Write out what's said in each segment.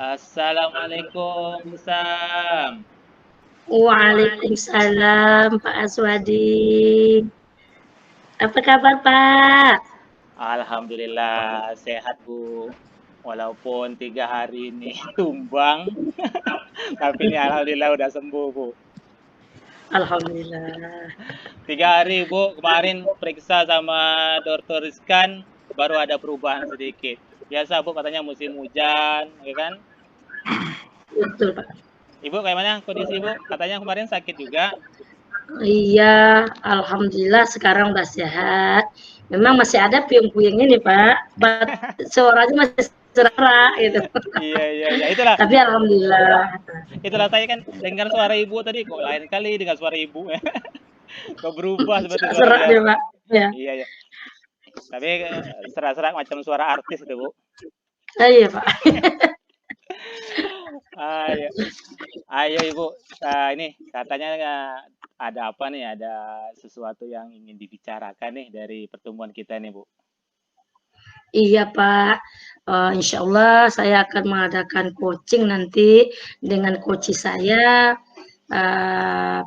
Assalamualaikum Sam. Waalaikumsalam Pak Aswadi. Apa kabar Pak? Alhamdulillah sehat Bu. Walaupun 3 hari ini tumbang, tapi ini alhamdulillah udah sembuh Bu. Alhamdulillah. 3 hari Bu, kemarin periksa sama dokter Rizkan, baru ada perubahan sedikit. Biasa Bu katanya musim hujan, ya kan? Betul Pak. Ibu kayak mana kondisi Ibu? Katanya kemarin sakit juga. Iya, Alhamdulillah sekarang udah sehat. Memang masih ada puyeng-puyeng ini Pak. Suaranya masih serak gitu. Iya iya iya, itulah. Tapi Alhamdulillah. Itulah saya kan dengar suara Ibu tadi kok lain kali dengan suara Ibu. Kok berubah seperti suara Serak dia biasa. Pak. Ya. Iya ya. Tapi serak-serak macam suara artis itu, Bu. Iya Pak. Ayo, ayo Ibu. Ini katanya ada apa nih? Ada sesuatu yang ingin dibicarakan nih dari pertemuan kita nih, Bu. Iya Pak, insya Allah saya akan mengadakan coaching nanti dengan coach saya,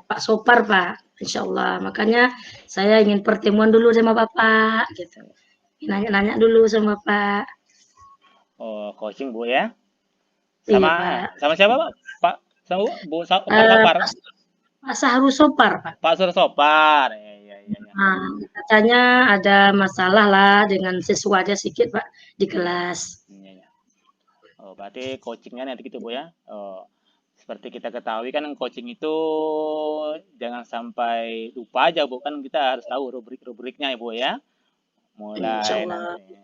Pak Sopar Pak, insya Allah. Makanya saya ingin pertemuan dulu sama Bapak, gitu. Nanya-nanya dulu sama Bapak. Oh, coaching, Bu ya. Iya Sama Pak. sama siapa, Pak? Pak sama Bu Pak Eh, Sapar. Pak Sahrul Sopar Pak. Pak Sur Sopar. Iya, iya, iya, iya. Nah, katanya ada masalah lah dengan siswanya sedikit Pak di Iya, kelas. iya, iya. Oh, berarti coachingnya nanti gitu, Bu ya. Oh, seperti kita ketahui kan coaching itu jangan sampai lupa aja Bu, kan kita harus tahu rubrik-rubriknya ya Bu ya. Insya Mulai Allah. nanti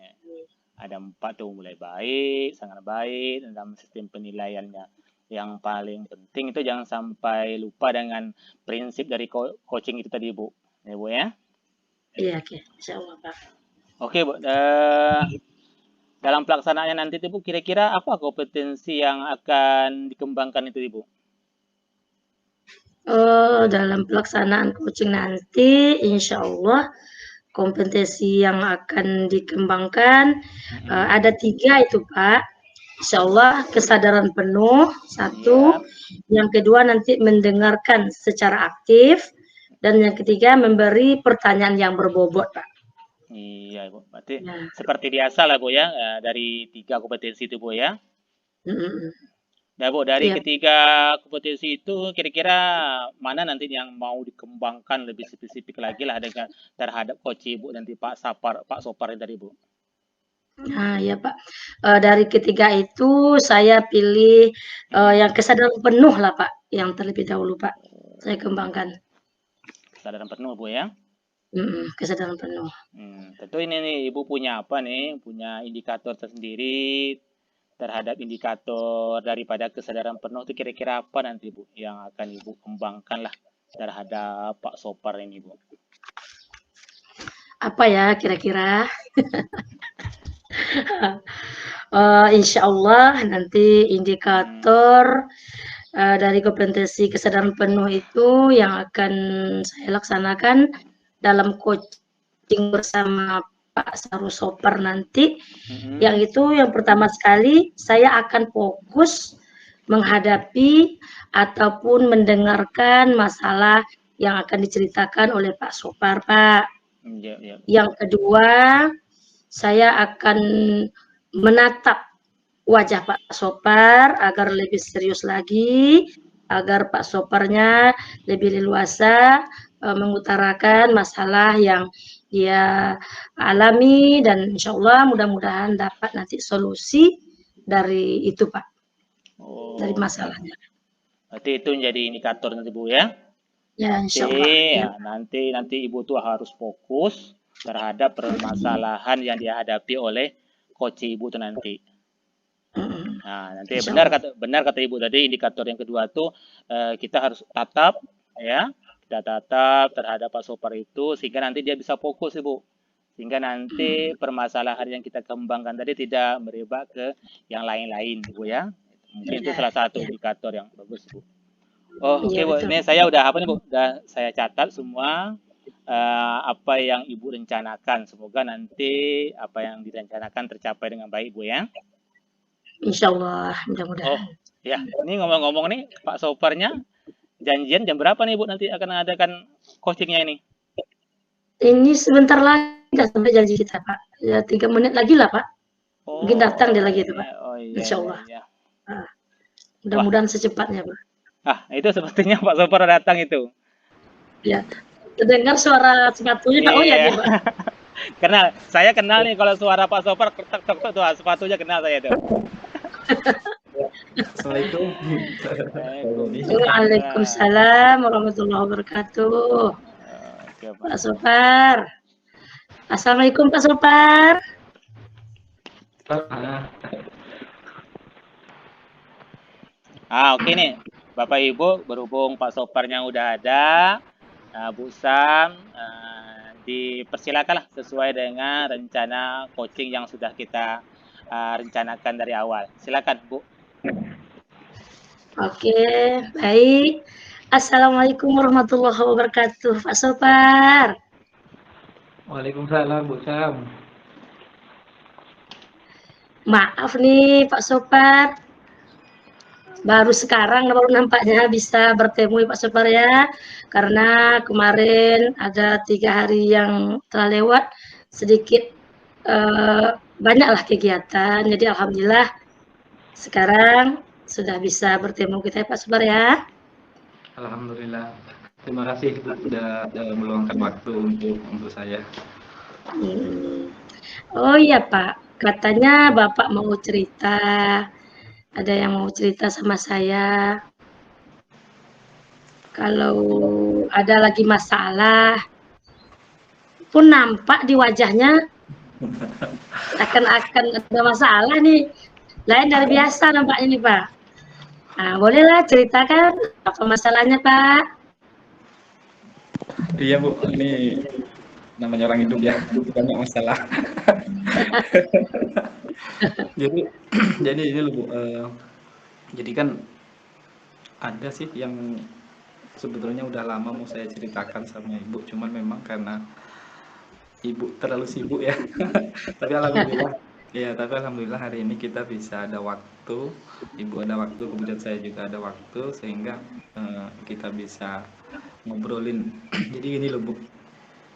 ada 4 tuh, mulai baik, sangat baik, dan dalam sistem penilaiannya. Yang paling penting itu jangan sampai lupa dengan prinsip dari coaching itu tadi Bu. Ya Bu ya. Iya, oke. Insya Allah Pak. Oke Bu, dalam pelaksanaannya nanti tuh Bu, kira-kira apa kompetensi yang akan dikembangkan itu Ibu? Oh, dalam pelaksanaan coaching nanti, insya Allah kompetensi yang akan dikembangkan Mm-mm. ada 3 itu Pak. Insya Allah kesadaran penuh, Iya, satu. Yang kedua nanti mendengarkan secara aktif. Dan yang ketiga memberi pertanyaan yang berbobot Pak. iya Bu. Berarti Ya. seperti biasa lah Bu ya, dari 3 kompetensi itu Bu ya. Mm-mm. Nah Bu, dari Iya. ketiga kompetensi itu kira-kira mana nanti yang mau dikembangkan lebih spesifik lagi lah dengan terhadap coach Ibu nanti Pak Sopar yang tadi Bu. Nah, ya Pak. Dari ketiga itu saya pilih Mm-mm. yang kesadaran penuh lah Pak, yang terlebih dahulu Pak. Saya kembangkan. Kesadaran penuh Bu ya. Kesadaran penuh. Tentu ini nih Ibu punya apa nih? Punya indikator tersendiri terhadap indikator daripada kesadaran penuh itu kira-kira apa nanti Bu yang akan Ibu kembangkan lah terhadap Pak Sopar ini Bu. Apa ya kira-kira? Insya Allah nanti Hmm, indikator dari kompetensi kesadaran penuh itu yang akan saya laksanakan dalam coaching bersama Pak Saru Sopar nanti. Yang mm-mm. itu yang pertama sekali saya akan fokus menghadapi ataupun mendengarkan masalah yang akan diceritakan oleh Pak Sopar, Pak. Ya, ya, Yang kedua, saya akan menatap wajah Pak Sopar agar lebih serius lagi, agar Pak Soparnya lebih leluasa mengutarakan masalah yang dia alami dan insya Allah mudah-mudahan dapat nanti solusi dari itu Pak, dari Oh, masalahnya. berarti itu menjadi indikator nanti Bu ya. Ya insya Nanti Allah. Ya. ya, nanti Ibu tuh harus fokus terhadap permasalahan yang dihadapi oleh coach Ibu tuh nanti. Nah, nanti Insya benar Allah. benar kata Ibu tadi indikator yang kedua tuh kita harus tatap ya, kita tatap terhadap Pak Sopar itu sehingga nanti dia bisa fokus Ibu. Sehingga nanti permasalahan yang kita kembangkan tadi tidak merebak ke yang lain-lain Ibu ya. Mungkin itu Ya, salah satu ya, indikator yang bagus Bu. Oh, oke ya Bu. betul. Ini saya udah apa nih Bu? Udah saya catat semua apa yang Ibu rencanakan. Semoga nanti apa yang direncanakan tercapai dengan baik Bu ya. insya Allah, Oh, mudah-mudahan. ya. Ini ngomong-ngomong nih, Pak Soparnya janjian jam berapa nih Bu nanti akan mengadakan coachingnya ini? Ini sebentar lagi nggak sampai janji kita, Pak. Ya 3 menit lagi lah, Pak. Mungkin datang dia Oh lagi itu, Pak. iya, oh iya, Insya iya, Allah. iya. Ah, Wah, mudah-mudahan secepatnya, Pak. itu sepertinya Pak Sopar datang itu. Ya, terdengar suara sepatunya Pak Oya Iya, nih, Pak. kenal. Saya kenal nih kalau suara Pak Sopar tek tek tek tuh sepatunya kenal saya tuh. Assalamualaikum. Waalaikumsalam. Waalaikumsalam warahmatullahi wabarakatuh. Oke, Pak. Pak Sopar. Assalamualaikum Pak Sopar. Oke nih. Bapak Ibu, berhubung Pak Soparnya udah ada, Bu Sam, dipersilakanlah sesuai dengan rencana coaching yang sudah kita rencanakan dari awal. Silakan, Bu. Oke, baik. Assalamualaikum warahmatullahi wabarakatuh, Pak Sopar. Waalaikumsalam, Bu Sam. Maaf nih Pak Sopar. Baru sekarang baru nampaknya bisa bertemu Pak Sopar ya. Karena kemarin ada 3 hari yang telah lewat sedikit banyaklah kegiatan. Jadi alhamdulillah sekarang sudah bisa bertemu kita ya Pak Sopar ya. Alhamdulillah. Terima kasih Bu sudah meluangkan waktu untuk saya. Oh iya Pak, katanya Bapak mau cerita. Ada yang mau cerita sama saya. Kalau ada lagi masalah, pun nampak di wajahnya akan ada masalah nih. Lain dari biasa nampaknya nih Pak. Nah, bolehlah ceritakan apa masalahnya Pak? Iya Bu, ini namanya orang hidup ya, banyak masalah. jadi ini loh Bu, jadi kan ada sih yang sebetulnya udah lama mau saya ceritakan sama Ibu, cuman memang karena Ibu terlalu sibuk ya. Tapi alhamdulillah hari ini kita bisa ada waktu, Ibu ada waktu, kemudian saya juga ada waktu sehingga kita bisa ngobrolin. Jadi gini loh Bu.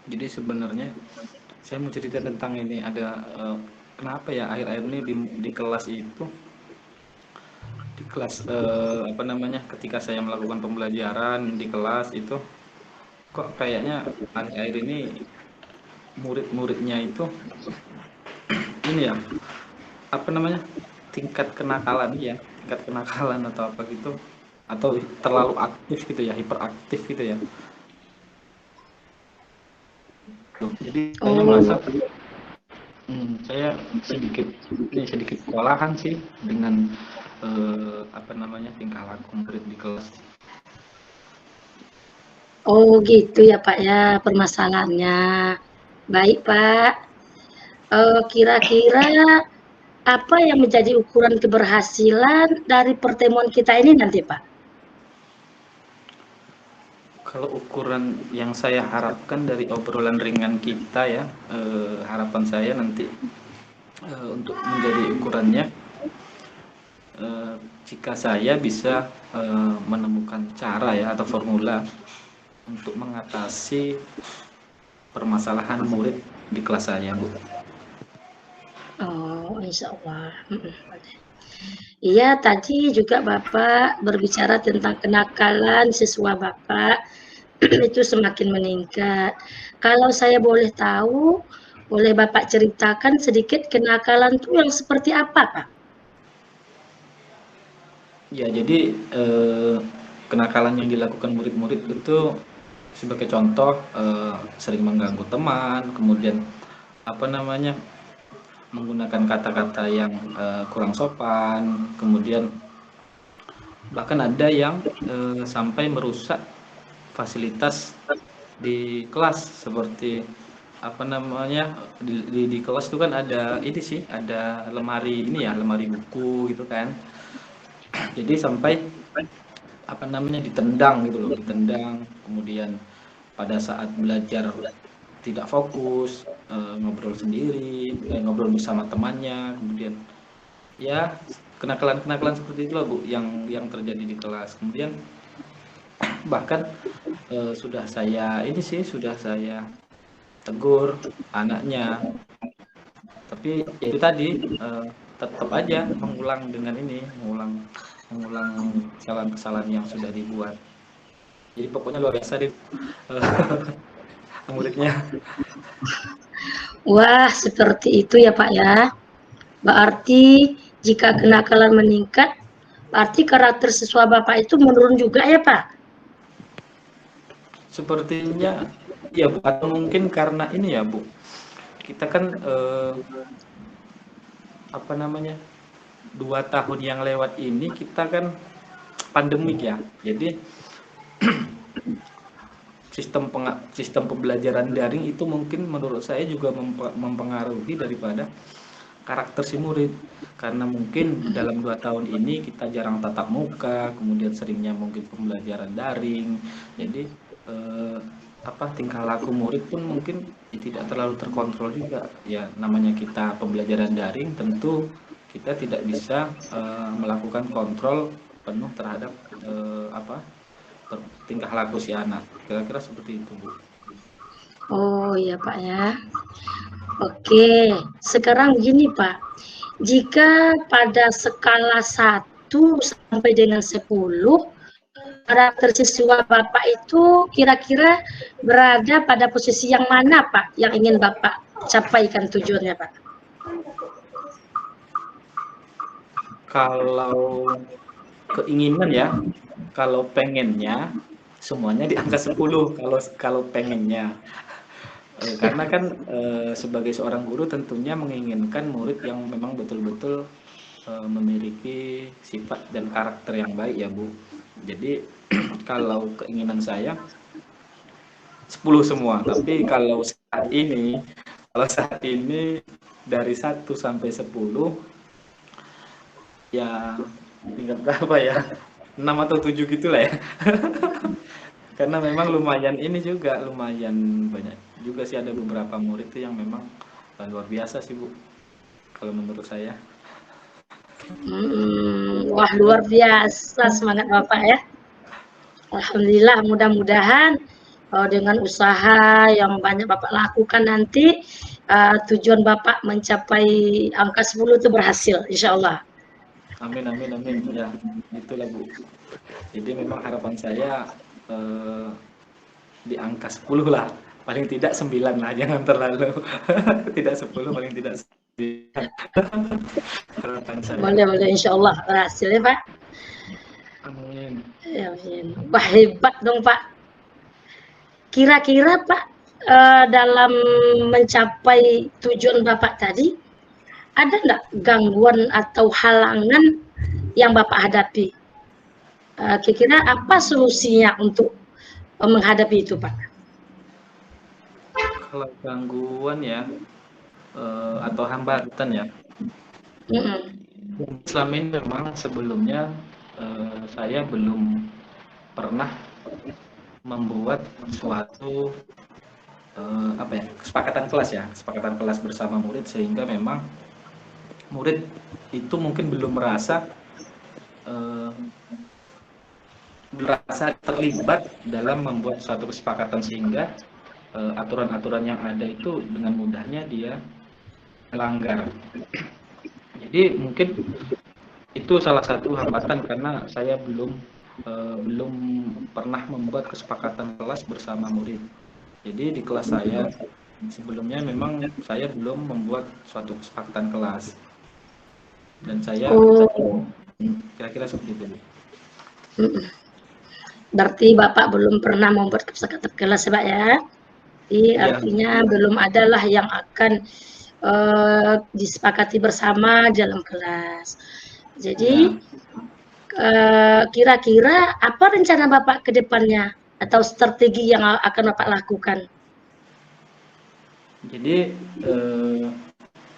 Jadi sebenarnya saya mau cerita tentang ini ada kenapa ya akhir-akhir ini di kelas itu ketika saya melakukan pembelajaran di kelas itu kok kayaknya akhir-akhir ini murid-muridnya itu ini ya tingkat kenakalan atau apa gitu atau terlalu aktif gitu ya, hiperaktif gitu ya. Jadi saya merasa saya sedikit kewalahan sih dengan tingkah laku murid di kelas. Oh gitu ya Pak ya permasalahannya. Baik Pak. Kira-kira apa yang menjadi ukuran keberhasilan dari pertemuan kita ini nanti Pak? Kalau ukuran yang saya harapkan dari obrolan ringan kita ya, harapan saya nanti untuk menjadi ukurannya, jika saya bisa menemukan cara ya atau formula untuk mengatasi permasalahan murid di kelas saya, Bu. Oh, insya Allah. Iya, tadi juga Bapak berbicara tentang kenakalan siswa Bapak itu semakin meningkat. Kalau saya boleh tahu, boleh Bapak ceritakan sedikit kenakalan itu yang seperti apa, Pak? Ya, jadi kenakalan yang dilakukan murid-murid itu sebagai contoh sering mengganggu teman, kemudian menggunakan kata-kata yang kurang sopan, kemudian bahkan ada yang sampai merusak fasilitas di kelas seperti di kelas itu kan ada ada lemari buku gitu kan. Jadi sampai ditendang gitu loh, kemudian pada saat belajar tidak fokus, ngobrol sendiri, ngobrol bersama temannya, kemudian ya kenakalan-kenakalan seperti itu Bu yang terjadi di kelas. Kemudian bahkan sudah saya tegur anaknya, tapi itu tadi tetap aja mengulang kesalahan-kesalahan yang sudah dibuat. Jadi pokoknya luar biasa deh muridnya. Wah, seperti itu ya Pak ya. Berarti jika kenakalan meningkat, berarti karakter siswa Bapak itu menurun juga ya Pak? Sepertinya ya Bu, atau mungkin karena ini ya Bu, kita kan 2 tahun yang lewat ini kita kan pandemik ya, jadi sistem pembelajaran daring itu mungkin menurut saya juga mempengaruhi daripada karakter si murid, karena mungkin dalam 2 tahun ini kita jarang tatap muka, kemudian seringnya mungkin pembelajaran daring, jadi tingkah laku murid pun mungkin tidak terlalu terkontrol juga ya. Namanya kita pembelajaran daring, tentu kita tidak bisa melakukan kontrol penuh terhadap tingkah laku si anak, kira-kira seperti itu Bu. Oh iya Pak ya. Oke, sekarang begini Pak, jika pada skala 1 sampai dengan 10, karakter siswa Bapak itu kira-kira berada pada posisi yang mana Pak, yang ingin Bapak capaikan tujuannya Pak? Kalau keinginan ya, kalau pengennya semuanya di angka 10 kalau pengennya. Karena kan sebagai seorang guru tentunya menginginkan murid yang memang betul-betul memiliki sifat dan karakter yang baik ya Bu. Jadi kalau keinginan saya 10 semua, tapi kalau saat ini dari 1 sampai 10 ya tingkat berapa ya? 6 atau 7 gitulah ya. Karena memang lumayan banyak juga sih, ada beberapa murid tuh yang memang luar biasa sih Bu, kalau menurut saya. Wah luar biasa semangat Bapak ya. Alhamdulillah, mudah-mudahan dengan usaha yang banyak Bapak lakukan nanti tujuan Bapak mencapai angka 10 itu berhasil, insya Allah. Amin ya, itulah Bu. Jadi memang harapan saya di angka 10 lah, paling tidak 9 lah, jangan terlalu tidak 10, paling tidak 9. Harapan saya. Boleh, insya Allah berhasil ya Pak. Amin. Ya, amin. Wah hebat dong Pak. Kira-kira Pak dalam mencapai tujuan Bapak tadi, ada nggak gangguan atau halangan yang Bapak hadapi? Kira-kira apa solusinya untuk menghadapi itu Pak? Kalau gangguan ya atau hambatan ya, selama ini memang sebelumnya saya belum pernah membuat suatu kesepakatan kelas bersama murid, sehingga memang murid itu mungkin belum merasa terlibat dalam membuat suatu kesepakatan, sehingga aturan-aturan yang ada itu dengan mudahnya dia melanggar. Jadi mungkin itu salah satu hambatan, karena saya belum pernah membuat kesepakatan kelas bersama murid. Jadi di kelas saya sebelumnya memang saya belum membuat suatu kesepakatan kelas, dan saya kira-kira seperti itu. Berarti Bapak belum pernah membuat kesepakatan kelas Pak ya? Jadi artinya belum adalah yang akan disepakati bersama dalam kelas. Jadi kira-kira apa rencana Bapak ke depannya atau strategi yang akan Bapak lakukan? Jadi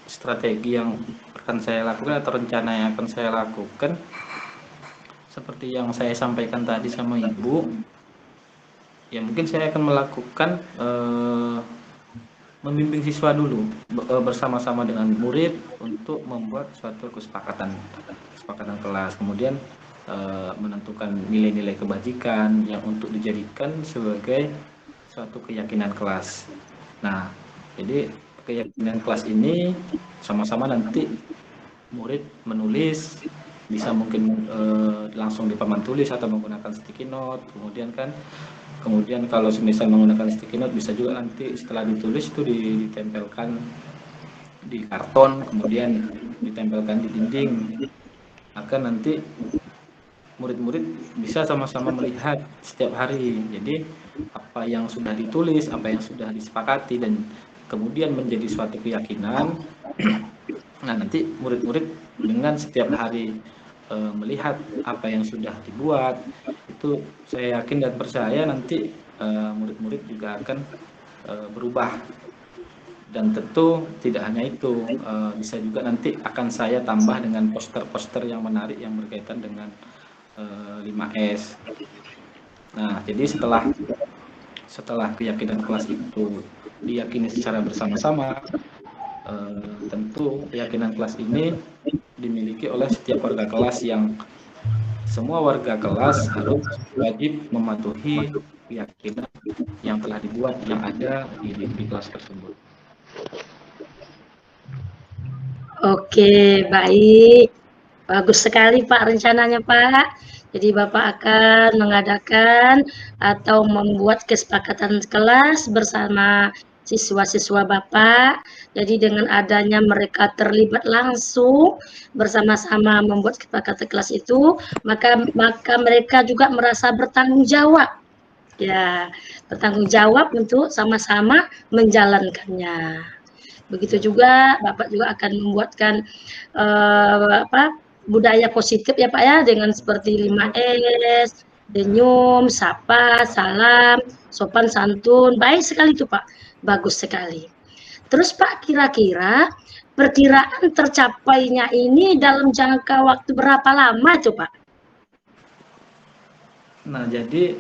strategi yang akan saya lakukan atau rencana yang akan saya lakukan, seperti yang saya sampaikan tadi sama Ibu, ya mungkin saya akan melakukan membimbing siswa dulu bersama-sama dengan murid untuk membuat suatu kesepakatan kelas, kemudian menentukan nilai-nilai kebajikan yang untuk dijadikan sebagai suatu keyakinan kelas. Nah, jadi keyakinan kelas ini sama-sama nanti murid menulis, bisa mungkin langsung di papan tulis atau menggunakan sticky note. Kemudian kalau semisal menggunakan sticky note, bisa juga nanti setelah ditulis itu ditempelkan di karton, kemudian ditempelkan di dinding. Maka nanti murid-murid bisa sama-sama melihat setiap hari. Jadi apa yang sudah ditulis, apa yang sudah disepakati dan kemudian menjadi suatu keyakinan. Nah, nanti murid-murid dengan setiap hari melihat apa yang sudah dibuat, itu saya yakin dan percaya nanti murid-murid juga akan berubah. Dan tentu tidak hanya itu, bisa juga nanti akan saya tambah dengan poster-poster yang menarik yang berkaitan dengan 5S. Nah, jadi setelah keyakinan kelas itu diyakini secara bersama-sama, tentu keyakinan kelas ini dimiliki oleh setiap warga kelas, yang semua warga kelas harus wajib mematuhi keyakinan yang telah dibuat yang ada di kelas tersebut. Oke, baik. Bagus sekali Pak rencananya Pak. Jadi Bapak akan mengadakan atau membuat kesepakatan kelas bersama siswa-siswa Bapak. Jadi dengan adanya mereka terlibat langsung bersama-sama membuat kesepakatan kelas itu, maka mereka juga merasa bertanggung jawab. Ya, bertanggung jawab untuk sama-sama menjalankannya. Begitu juga Bapak juga akan membuatkan budaya positif ya Pak ya, dengan seperti 5S, denyum, sapa, salam, sopan santun. Baik sekali itu Pak, bagus sekali. Terus Pak, kira-kira perkiraan tercapainya ini dalam jangka waktu berapa lama itu Pak? Nah, jadi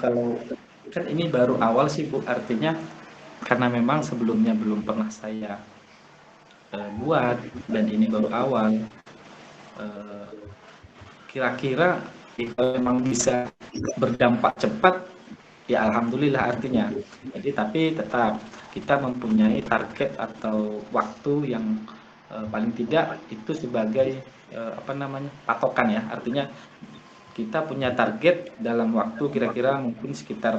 kalau kan ini baru awal sih Bu, artinya karena memang sebelumnya belum pernah saya buat dan ini baru awal. Kira-kira kalau memang bisa berdampak cepat, ya alhamdulillah artinya. Jadi tapi tetap kita mempunyai target atau waktu yang paling tidak itu sebagai patokan ya. Artinya kita punya target dalam waktu kira-kira mungkin sekitar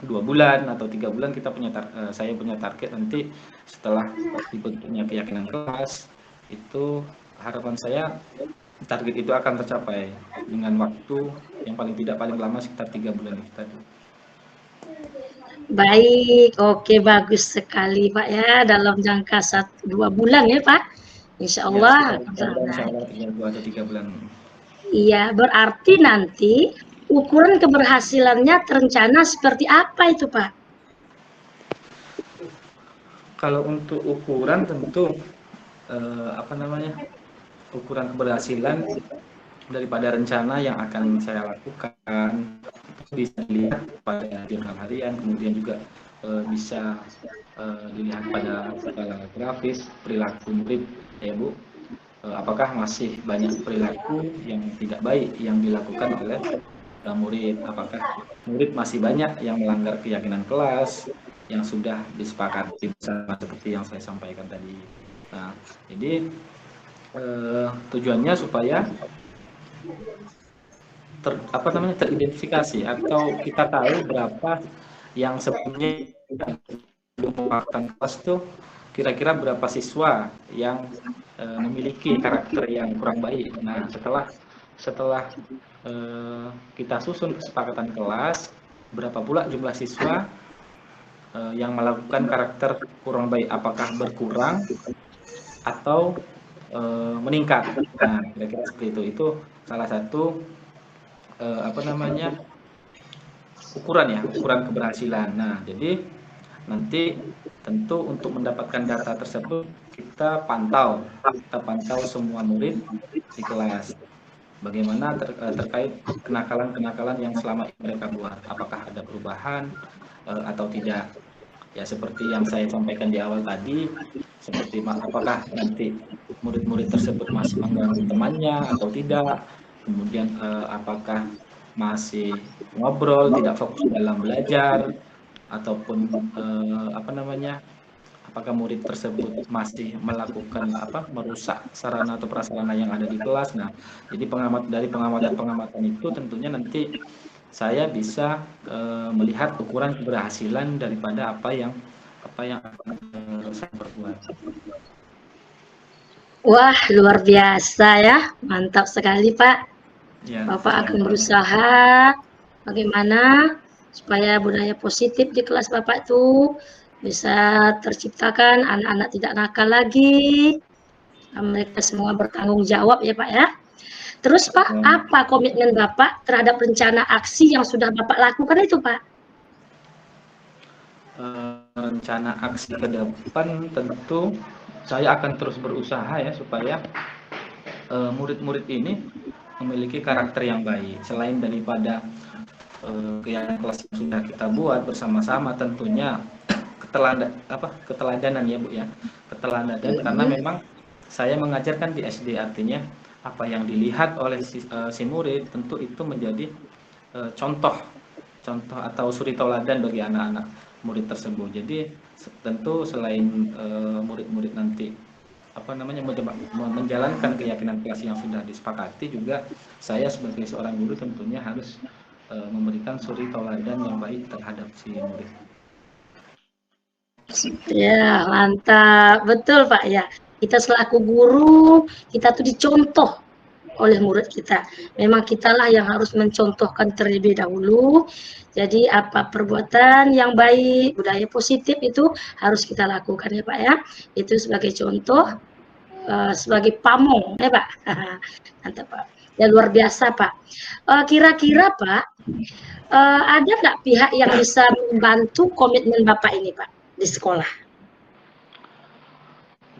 2 bulan atau 3 bulan saya punya target nanti setelah dibentuknya keyakinan kelas itu, harapan saya target itu akan tercapai dengan waktu yang paling lama sekitar 3 bulan itu tadi. Baik, oke, bagus sekali Pak ya, dalam jangka 1-2 bulan ya Pak, insya Allah. Ya, insya Allah 2 atau 3 bulan. Iya, berarti nanti ukuran keberhasilannya terencana seperti apa itu Pak? Kalau untuk ukuran tentu ukuran keberhasilan daripada rencana yang akan saya lakukan itu bisa dilihat pada jurnal harian, kemudian juga bisa dilihat pada skala grafis perilaku murid ya Bu. Apakah masih banyak perilaku yang tidak baik yang dilakukan oleh murid, apakah murid masih banyak yang melanggar keyakinan kelas yang sudah disepakati bersama seperti yang saya sampaikan tadi. Nah, jadi tujuannya supaya teridentifikasi atau kita tahu berapa yang sebelumnya belum melakukan kelas itu, kira-kira berapa siswa yang memiliki karakter yang kurang baik. Nah, setelah kita susun kesepakatan kelas, berapa pula jumlah siswa yang melakukan karakter kurang baik, apakah berkurang atau meningkat. Nah, kira-kira seperti itu. Itu salah satu ukuran keberhasilan. Nah, jadi nanti tentu untuk mendapatkan data tersebut kita pantau semua murid di kelas. Bagaimana terkait kenakalan yang selama ini mereka buat, apakah ada perubahan atau tidak. Ya seperti yang saya sampaikan di awal tadi, seperti apakah nanti murid-murid tersebut masih mengganggu temannya atau tidak, kemudian apakah masih ngobrol, tidak fokus dalam belajar, ataupun apa namanya, apakah murid tersebut masih melakukan merusak sarana atau prasarana yang ada di kelas. Nah, jadi dari pengamatan-pengamatan itu tentunya nanti saya bisa melihat ukuran keberhasilan daripada apa yang akan saya perbuat. Wah, luar biasa ya. Mantap sekali, Pak. Ya, Bapak akan berusaha bagaimana supaya budaya positif di kelas Bapak itu bisa terciptakan, anak-anak tidak nakal lagi, mereka semua bertanggung jawab ya Pak ya. Terus Pak, apa komitmen Bapak terhadap rencana aksi yang sudah Bapak lakukan itu Pak? Rencana aksi ke depan tentu saya akan terus berusaha ya supaya murid-murid ini memiliki karakter yang baik. Selain daripada kegiatan kelas yang sudah kita buat bersama-sama, tentunya keteladanan ya Bu ya, keteladanan karena memang saya mengajarkan di SD, artinya apa yang dilihat oleh si murid tentu itu menjadi contoh atau suri tauladan bagi anak-anak murid tersebut. Jadi tentu selain murid-murid nanti menjalankan keyakinan kelas yang sudah disepakati, juga saya sebagai seorang guru tentunya harus memberikan suri tauladan yang baik terhadap si murid. Ya, mantap. Betul, Pak ya. Kita selaku guru, kita tuh dicontoh oleh murid kita. Memang kitalah yang harus mencontohkan terlebih dahulu. Jadi apa perbuatan yang baik, budaya positif itu harus kita lakukan ya Pak ya. Itu sebagai contoh, sebagai pamong ya Pak. Mantap Pak. Ya luar biasa Pak. Kira-kira Pak, ada nggak pihak yang bisa membantu komitmen Bapak ini Pak di sekolah?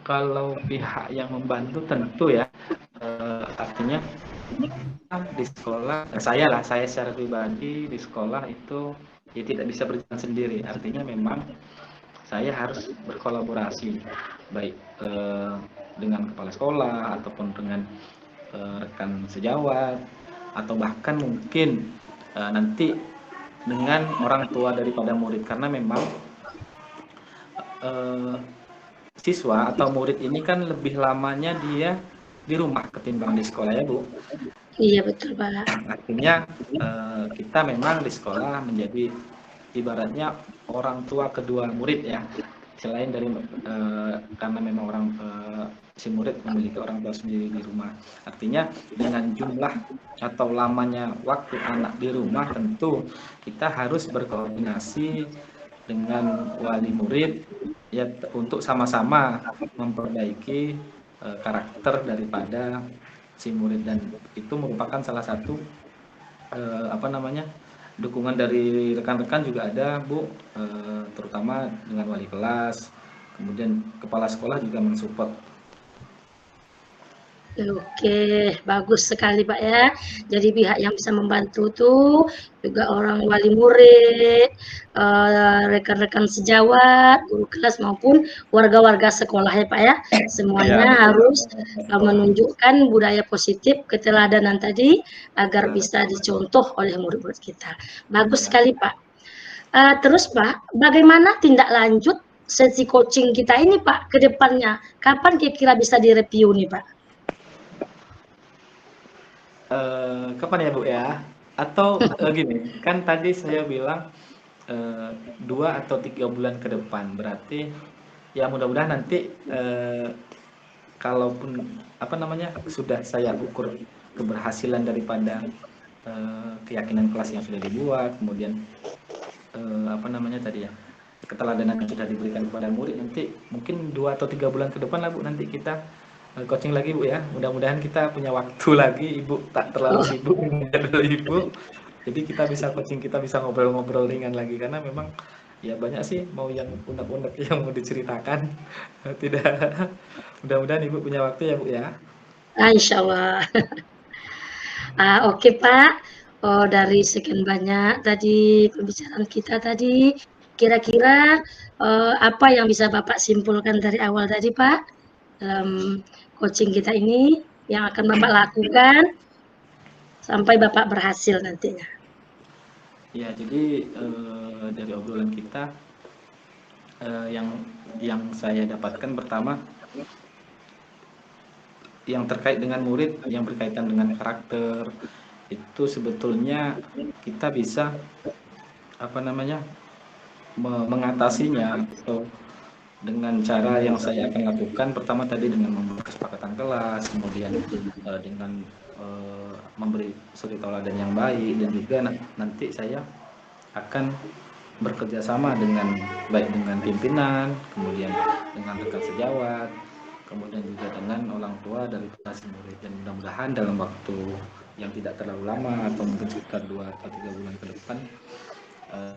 Kalau pihak yang membantu tentu ya, artinya di sekolah, saya secara pribadi di sekolah itu ya tidak bisa berjalan sendiri. Artinya memang saya harus berkolaborasi baik dengan kepala sekolah ataupun dengan rekan sejawat, atau bahkan mungkin nanti dengan orang tua daripada murid, karena memang siswa atau murid ini kan lebih lamanya dia di rumah ketimbang di sekolah ya Bu. Iya betul Pak. Artinya kita memang di sekolah menjadi ibaratnya orang tua kedua murid ya. Selain dari karena memang si murid memiliki orang tua sendiri di rumah. Artinya dengan jumlah atau lamanya waktu anak di rumah, tentu kita harus berkoordinasi dengan wali murid ya untuk sama-sama memperbaiki karakter daripada si murid, dan itu merupakan salah satu dukungan dari rekan-rekan juga ada Bu, terutama dengan wali kelas, kemudian kepala sekolah juga mensupport. Oke, bagus sekali Pak ya. Jadi pihak yang bisa membantu tuh juga orang wali murid, rekan-rekan sejawat, guru kelas maupun warga-warga sekolah ya Pak ya. Semuanya harus menunjukkan budaya positif, keteladanan tadi agar bisa dicontoh oleh murid-murid kita. Bagus sekali Pak. Terus Pak, bagaimana tindak lanjut sesi coaching kita ini Pak ke depannya? Kapan kira-kira bisa direview nih Pak? Kapan ya Bu ya? Atau gini, kan tadi saya bilang 2 atau 3 bulan ke depan, berarti ya mudah-mudahan nanti kalaupun sudah saya ukur keberhasilan daripada keyakinan kelas yang sudah dibuat, kemudian keteladanan yang sudah diberikan kepada murid, nanti mungkin 2 atau 3 bulan ke depan lah Bu, nanti kita coaching lagi Bu ya. Mudah-mudahan kita punya waktu lagi, Ibu tak terlalu sibuk menjadwal Ibu. Jadi kita bisa coaching, kita bisa ngobrol-ngobrol ringan lagi, karena memang ya banyak sih mau yang unek-unek yang mau diceritakan. Tidak. Mudah-mudahan Ibu punya waktu ya Bu ya. Insya Allah. Oke Pak. Dari sekian banyak tadi pembicaraan kita tadi, kira-kira apa yang bisa Bapak simpulkan dari awal tadi Pak dalam coaching kita ini yang akan Bapak lakukan sampai Bapak berhasil nantinya? Ya, jadi dari obrolan kita yang saya dapatkan pertama yang terkait dengan murid yang berkaitan dengan karakter itu sebetulnya kita bisa mengatasinya atau dengan cara yang saya akan lakukan. Pertama tadi dengan membuat kesepakatan kelas, kemudian dengan memberi suri tauladan yang baik, dan juga nanti saya akan bekerja sama dengan baik dengan pimpinan, kemudian dengan rekan sejawat, kemudian juga dengan orang tua dari kelas murid, dan mudah-mudahan dalam waktu yang tidak terlalu lama atau mungkin sekitar 2 atau 3 bulan ke depan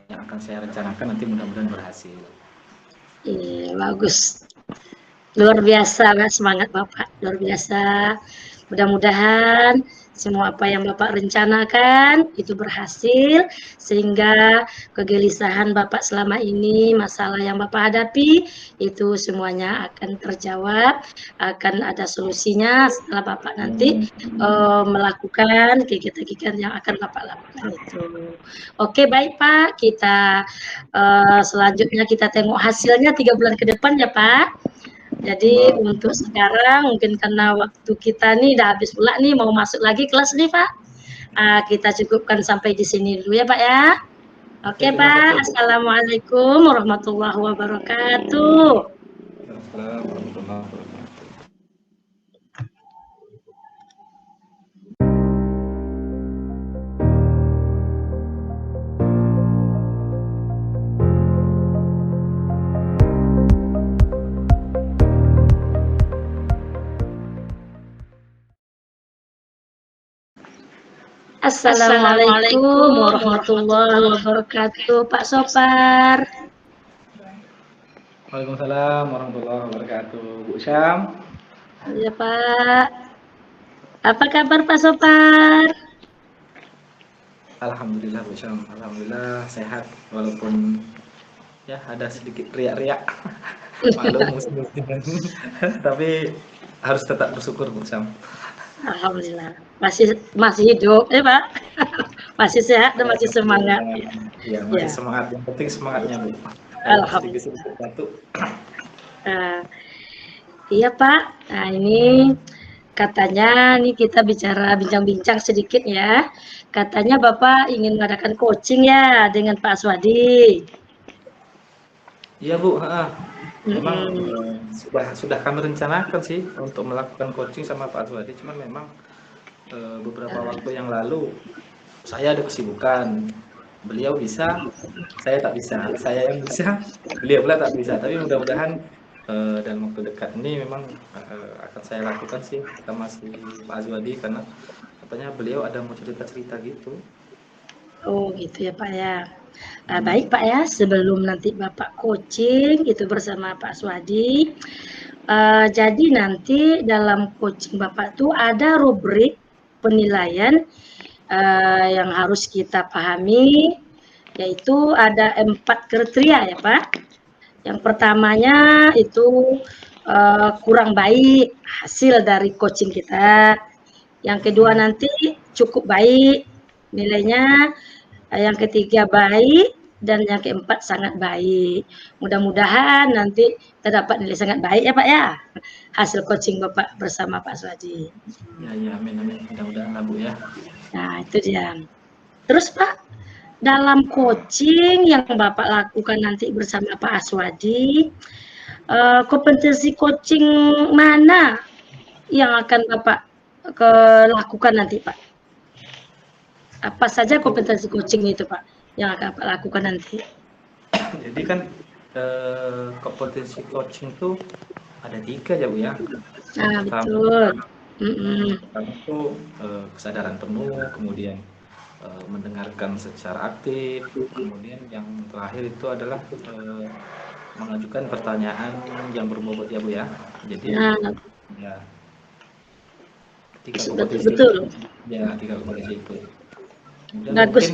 yang akan saya rencanakan nanti mudah-mudahan berhasil. Bagus. Luar biasa, semangat Bapak. Luar biasa. Mudah-mudahan semua apa yang Bapak rencanakan itu berhasil, sehingga kegelisahan Bapak selama ini, masalah yang Bapak hadapi, itu semuanya akan terjawab, akan ada solusinya setelah Bapak nanti melakukan kegiatan-kegiatan yang akan Bapak lakukan itu. Oke, baik Pak, kita selanjutnya kita tengok hasilnya 3 bulan ke depan ya Pak. Jadi untuk sekarang mungkin karena waktu kita nih udah habis pula nih, mau masuk lagi kelas nih Pak. Kita cukupkan sampai di sini dulu ya Pak ya. Oke Pak, Assalamualaikum warahmatullahi wabarakatuh. Assalamualaikum warahmatullahi wabarakatuh, Pak Sopar. Waalaikumsalam warahmatullahi wabarakatuh, Bu Syam. Iya Pak. Apa kabar Pak Sopar? Alhamdulillah Bu Syam, alhamdulillah sehat walaupun ya ada sedikit riak-riak. Maklum musim-musim tapi harus tetap bersyukur Bu Syam. Alhamdulillah masih hidup ya Pak. Masih sehat dan masih semangat. Iya, masih semangat. Yang penting semangatnya Bu. Alhamdulillah. Iya Pak. Nah ini katanya nih kita bincang-bincang sedikit ya. Katanya Bapak ingin mengadakan coaching ya dengan Pak Aswadi. Iya Bu. Memang sudah kami rencanakan sih untuk melakukan coaching sama Pak Aswadi, cuman memang beberapa waktu yang lalu saya ada kesibukan. Beliau bisa, saya tak bisa. Saya yang bisa, beliau pula tak bisa. Tapi mudah-mudahan dalam waktu dekat ini memang akan saya lakukan sih sama si Pak Aswadi, karena katanya beliau ada mau cerita-cerita gitu. Oh gitu ya Pak ya. Baik Pak ya, sebelum nanti Bapak coaching itu bersama Pak Aswadi, jadi nanti dalam coaching Bapak tuh ada rubrik penilaian yang harus kita pahami, yaitu ada 4 kriteria ya Pak. Yang pertamanya itu kurang baik hasil dari coaching kita. Yang kedua nanti cukup baik nilainya. Yang ketiga baik, dan yang keempat sangat baik. Mudah-mudahan nanti terdapat nilai sangat baik ya Pak ya, hasil coaching Bapak bersama Pak Aswadi. Ya, amin. Mudah-mudahan Bu ya. Nah itu dia. Terus Pak, dalam coaching yang Bapak lakukan nanti bersama Pak Aswadi, kompetensi coaching mana yang akan Bapak lakukan nanti Pak? Apa saja kompetensi coaching itu Pak yang akan Pak lakukan nanti? Jadi kan kompetensi coaching itu ada 3 ya Bu ya. Betul. Pertama itu kesadaran penuh, kemudian mendengarkan secara aktif, kemudian yang terakhir itu adalah mengajukan pertanyaan yang berbobot ya Bu ya. Jadi ya 3 kompetensi. Betul. Ya 3 kompetensi itu. Bagus.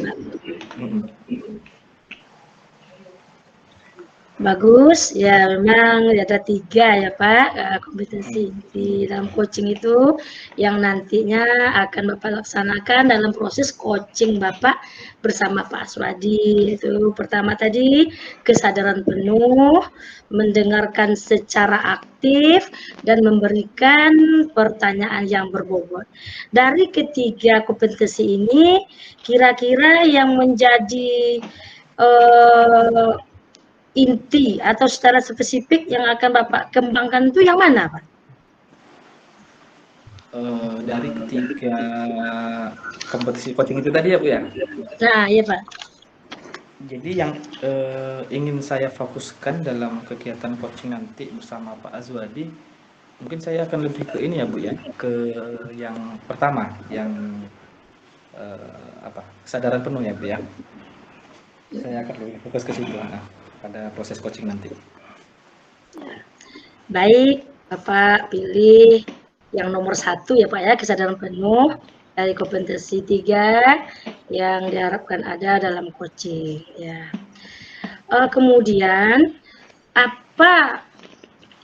Bagus, ya memang ada 3 ya Pak, kompetensi di dalam coaching itu yang nantinya akan Bapak laksanakan dalam proses coaching Bapak bersama Pak Aswadi. Itu pertama tadi kesadaran penuh, mendengarkan secara aktif, dan memberikan pertanyaan yang berbobot. Dari ketiga kompetensi ini, kira-kira yang menjadi inti atau secara spesifik yang akan Bapak kembangkan itu yang mana, Pak? Dari ketiga kompetisi coaching itu tadi ya Bu ya. Nah, iya Pak. Jadi yang ingin saya fokuskan dalam kegiatan coaching nanti bersama Pak Azwadi, mungkin saya akan lebih ke ini ya Bu ya, ke yang pertama, yang kesadaran penuh ya Bu ya. Saya akan lebih fokus ke situ pada proses coaching nanti. Baik, Bapak pilih yang nomor 1 ya Pak ya, kesadaran penuh dari kompetensi 3 yang diharapkan ada dalam coaching ya. Kemudian apa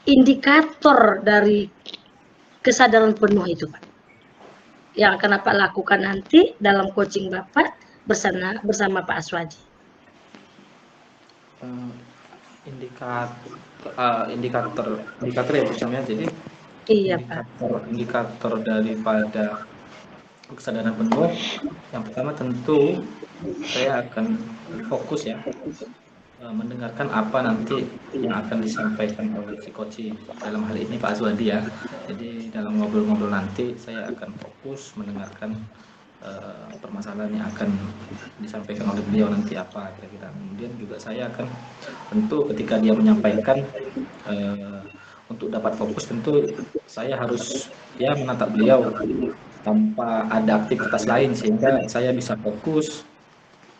indikator dari kesadaran penuh itu Pak? Yang akan Bapak lakukan nanti dalam coaching Bapak bersama Pak Aswadi. Indikator ya misalnya, jadi Iya Pak. indikator daripada kesadaran penuh yang pertama tentu saya akan fokus ya mendengarkan apa nanti yang akan disampaikan oleh si coach dalam hal ini Pak Azwadi ya. Jadi dalam ngobrol-ngobrol nanti saya akan fokus mendengarkan permasalahan yang akan disampaikan oleh beliau nanti apa kira-kira. Kemudian juga saya akan tentu ketika dia menyampaikan untuk dapat fokus tentu saya harus ya menatap beliau tanpa ada aktivitas lain sehingga saya bisa fokus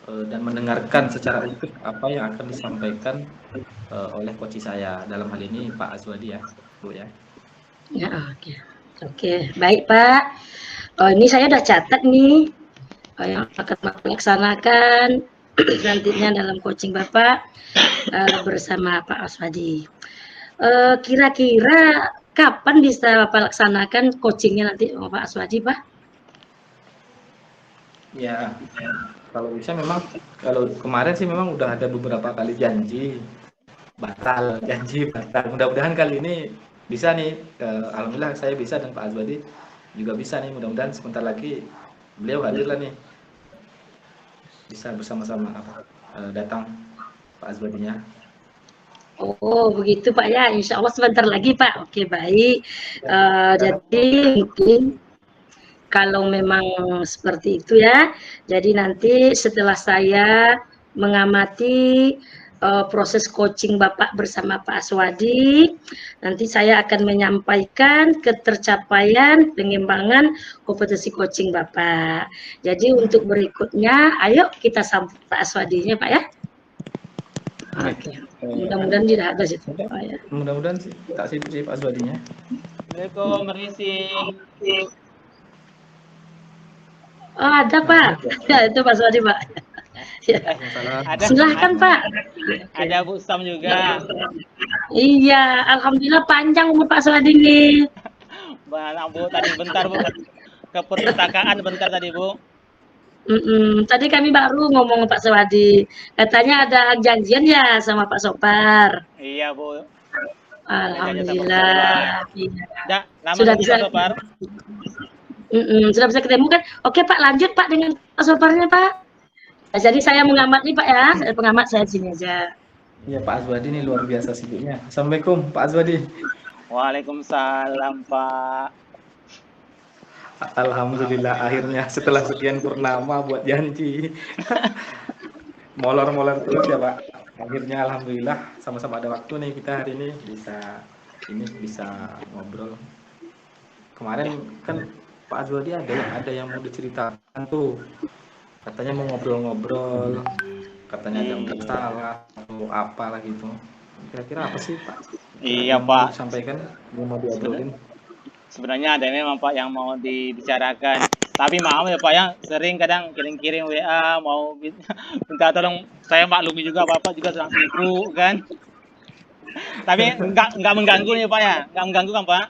dan mendengarkan secara utuh apa yang akan disampaikan oleh coach saya dalam hal ini Pak Azwadi ya Bu ya. Ya, oke, baik Pak. Ini saya udah catat nih yang akan Bapak laksanakan nantinya dalam coaching Bapak bersama Pak Aswadi. Kira-kira kapan bisa Bapak laksanakan coachingnya nanti Pak Aswadi, Pak? Ya, kalau bisa memang kalau kemarin sih memang udah ada beberapa kali janji batal. Mudah-mudahan kali ini bisa nih. Alhamdulillah saya bisa dan Pak Azwadi juga bisa nih. Mudah-mudahan sebentar lagi beliau hadir lah nih. Bisa bersama-sama datang Pak Azwadinya. Oh, begitu Pak ya. Insya Allah sebentar lagi Pak. Oke, baik. Jadi mungkin kalau memang seperti itu ya, jadi nanti setelah saya mengamati proses coaching Bapak bersama Pak Aswadi, nanti saya akan menyampaikan ketercapaian pengembangan kompetensi coaching Bapak. Jadi untuk berikutnya, ayo kita sambut Pak Aswadinya Pak ya. Oke, mudah-mudahan tidak ada situ. Mudah-mudahan sih tak sibuk sih Pak Aswadinya. Assalamualaikum, Merisi. Oh, ada Pak. Ya, itu Pak Aswadi Pak. Ya. Silahkan Pak. Ada Bu Sam juga. Iya, alhamdulillah panjang umur Pak Aswadi nih. Banyak Bu, tadi bentar Bu. Ke perpustakaan bentar tadi Bu. Tadi kami baru ngomong Pak Aswadi. Katanya ada janjian ya sama Pak Sopar. Iya Bu. Alhamdulillah. Iya. Sudah bisa Pak Sopar. Sudah bisa ketemu kan? Oke Pak, lanjut Pak dengan Pak Soparnya Pak. Nah, jadi saya mengamat nih Pak ya, saya pengamat, saya di sini aja. Iya Pak Azwadi ini luar biasa sibuknya. Assalamualaikum Pak Azwadi. Waalaikumsalam Pak. Alhamdulillah akhirnya setelah sekian purnama buat janji. Molor-molor terus ya Pak. Akhirnya alhamdulillah sama-sama ada waktu nih kita hari ini bisa ngobrol. Kemarin kan Pak Azwadi ada yang mau diceritakan tuh. Katanya mau ngobrol-ngobrol, katanya ada masalah atau apalah gitu. Kira-kira apa sih Pak? Iya Pak. Sampaikan mau diobrolin. Sebenarnya ada memang Pak yang mau dibicarakan. Tapi maaf ya Pak ya, sering kadang kirim-kirim WA mau minta tolong. Saya maklumi juga Bapak juga sedang sibuk kan. Tapi nggak mengganggu nih Pak ya, nggak mengganggu kan Pak?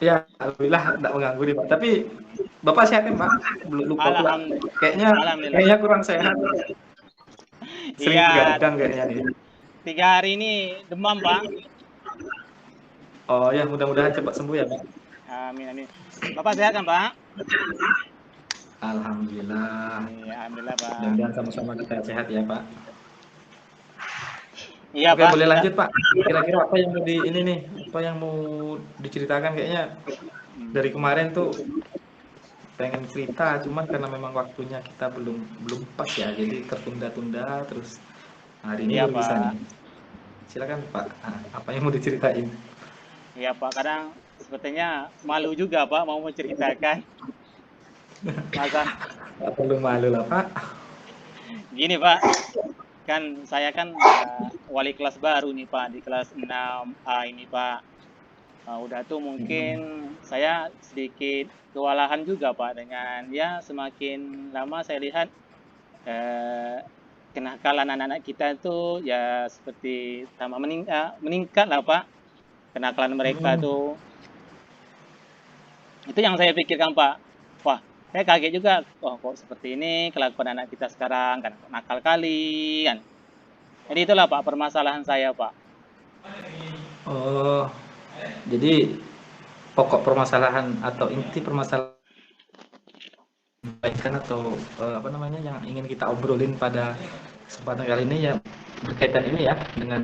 Ya, alhamdulillah tidak mengganggu nih Pak. Tapi Bapak sehat kan Pak? Belum lupa pula. Alhamdulillah. Kayaknya Alhamdulillah. kayaknya kurang sehat. Sering Iya, begadang kayaknya nih. 3 hari ini demam Pak. Oh ya, mudah-mudahan cepat sembuh ya Pak. Amin amin. Bapak sehat kan Pak? Alhamdulillah. Iya, alhamdulillah Pak. Mudah-mudahan sama-sama kita sehat ya Pak. Iya Oke, Pak. boleh lanjut Pak. Kira-kira apa yang mau ini nih? Apa yang mau diceritakan kayaknya dari kemarin tuh pengen cerita, cuman karena memang waktunya kita belum pas ya, jadi tertunda-tunda terus hari ini Iya baru bisa Pak. nih. Silakan Pak. Apa yang mau diceritain? Iya Pak. Kadang sepertinya malu juga Pak mau menceritakan. Masa Tak perlu malu lah Pak. gini Pak, kan saya kan wali kelas baru nih Pak di kelas 6A ini Pak. Udah tuh mungkin saya sedikit kewalahan juga Pak dengan ya semakin lama saya lihat kenakalan anak-anak kita itu ya seperti sama meningkat lah Pak. Kenakalan mereka tuh. Itu yang saya pikirkan Pak. Wah, saya kaget juga. Wah, kok seperti ini kelakuan anak kita sekarang kan nakal kali kan. Jadi itulah Pak permasalahan saya Pak. Oh, jadi pokok permasalahan atau inti permasalahan atau apa namanya yang ingin kita obrolin pada kesempatan kali ini ya berkaitan ini ya dengan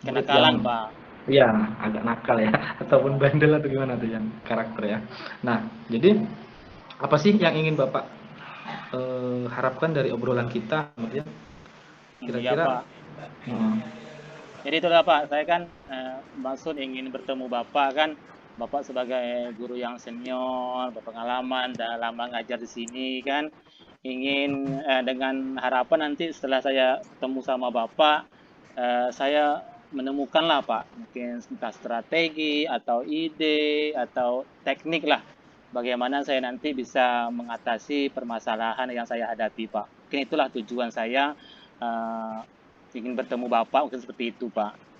murid Kenakalan yang Pak. ya agak nakal ya ataupun bandel atau gimana tuh yang karakter ya. Nah, jadi apa sih yang ingin Bapak harapkan dari obrolan kita kemudian Iya kira-kira? Pak. Jadi itulah Pak, saya kan maksud ingin bertemu Bapak kan. Bapak sebagai guru yang senior, berpengalaman, dan lama ngajar di sini kan. Ingin dengan harapan nanti setelah saya ketemu sama Bapak, saya menemukan lah Pak, mungkin entah strategi atau ide atau teknik lah. Bagaimana saya nanti bisa mengatasi permasalahan yang saya hadapi Pak. Mungkin itulah tujuan saya ingin bertemu Bapak, mungkin seperti itu Pak.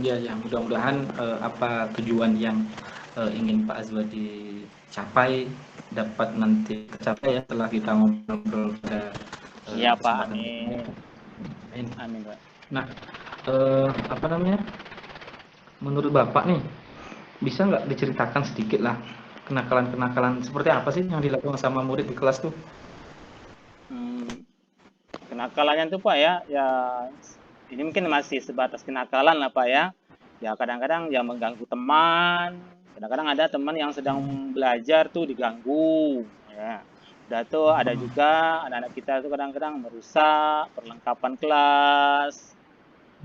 Ya, ya, mudah-mudahan apa tujuan yang ingin Pak Azwadi capai dapat nanti tercapai ya setelah kita ngobrol pada Iya Pak, kesempatan amin. ini. Amin Pak. Nah, apa namanya? Menurut Bapak nih, bisa nggak diceritakan sedikit lah kenakalan-kenakalan seperti apa sih yang dilakukan sama murid di kelas tuh? Kenakalannya tuh Pak ya ini mungkin masih sebatas kenakalan lah Pak ya. Ya kadang-kadang ya mengganggu teman, kadang-kadang ada teman yang sedang belajar tuh diganggu. Ya. Udah tuh ada juga anak-anak kita tuh kadang-kadang merusak perlengkapan kelas.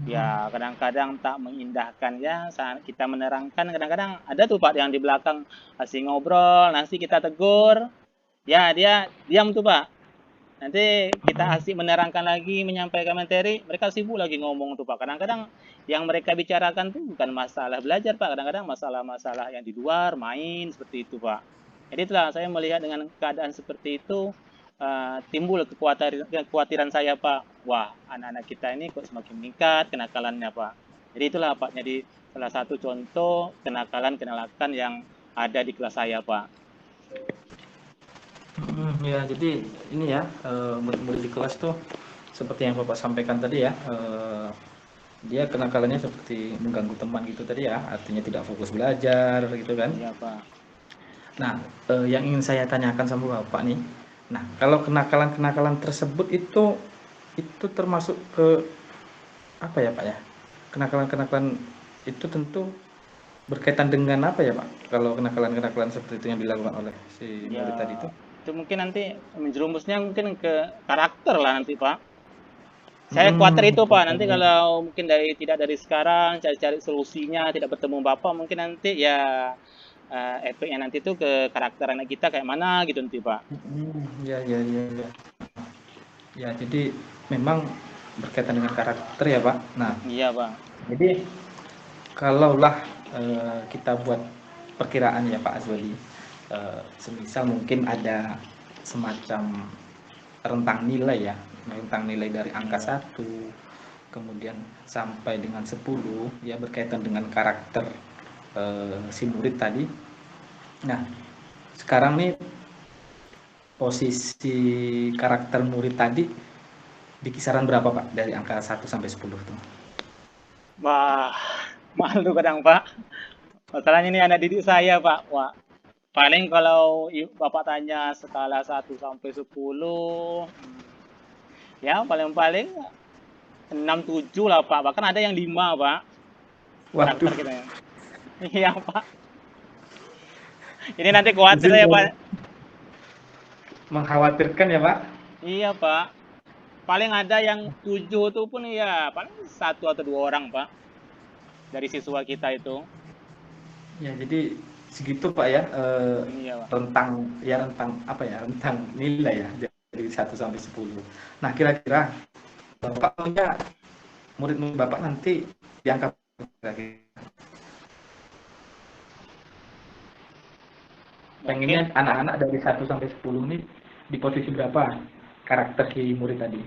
Ya kadang-kadang tak mengindahkan ya saat kita menerangkan kadang-kadang ada tuh Pak yang di belakang masih ngobrol, nanti kita tegur, ya dia diam tuh Pak. Nanti kita asik menerangkan lagi, menyampaikan materi, mereka sibuk lagi ngomong tuh Pak. Kadang-kadang yang mereka bicarakan tuh bukan masalah belajar Pak, kadang-kadang masalah-masalah yang di luar, main, seperti itu Pak. Jadi itulah saya melihat dengan keadaan seperti itu, timbul kekhawatiran saya Pak. Wah, anak-anak kita ini kok semakin meningkat kenakalannya Pak. Jadi itulah Pak, jadi salah satu contoh kenakalan-kenakalan yang ada di kelas saya Pak. Ya, jadi ini ya murid-murid di kelas tuh seperti yang Bapak sampaikan tadi ya, dia kenakalannya seperti mengganggu teman gitu tadi ya, artinya tidak fokus belajar gitu kan. Iya Pak. Nah, yang ingin saya tanyakan sama Bapak nih, nah kalau kenakalan-kenakalan tersebut itu termasuk ke apa ya Pak ya? Kenakalan-kenakalan itu tentu berkaitan dengan apa ya Pak? Kalau kenakalan-kenakalan seperti itu yang dilakukan oleh si murid tadi itu? Itu mungkin nanti menjerumusnya mungkin ke karakter lah nanti Pak. Saya khawatir itu Pak, nanti kalau mungkin tidak dari sekarang cari-cari solusinya, tidak bertemu Bapak, mungkin nanti ya efeknya nanti itu ke karakter anak kita kayak mana gitu nanti Pak. Ya. Ya, jadi memang berkaitan dengan karakter ya Pak. Nah, Iya Pak. jadi kalaulah kita buat perkiraan ya Pak Azwadi, semisal mungkin ada semacam rentang nilai ya, rentang nilai dari angka 1 kemudian sampai dengan 10 ya, berkaitan dengan karakter si murid tadi. Nah, sekarang nih posisi karakter murid tadi di kisaran berapa Pak dari angka 1 sampai 10 tuh? Wah, malu kadang Pak. Masalahnya ini anak didik saya Pak. Wah, paling kalau Bapak tanya skala 1 sampai 10, ya paling-paling 6, 7 lah Pak. Bahkan ada yang 5 Pak, karakter Waduh, kita ya. Iya Pak. Ini nanti khawatir itu ya Pak. mengkhawatirkan ya Pak. Iya Pak. Paling ada yang 7 itu pun ya paling 1 atau 2 orang Pak. Dari siswa kita itu. Ya, jadi segitu Pak ya, Iya Pak. rentang apa ya, rentang nilai ya dari 1 sampai 10. Nah, kira-kira Bapak punya murid-murid Bapak nanti diangkat pengennya Mungkin anak-anak dari 1 sampai 10 ini di posisi berapa karakter si murid tadi?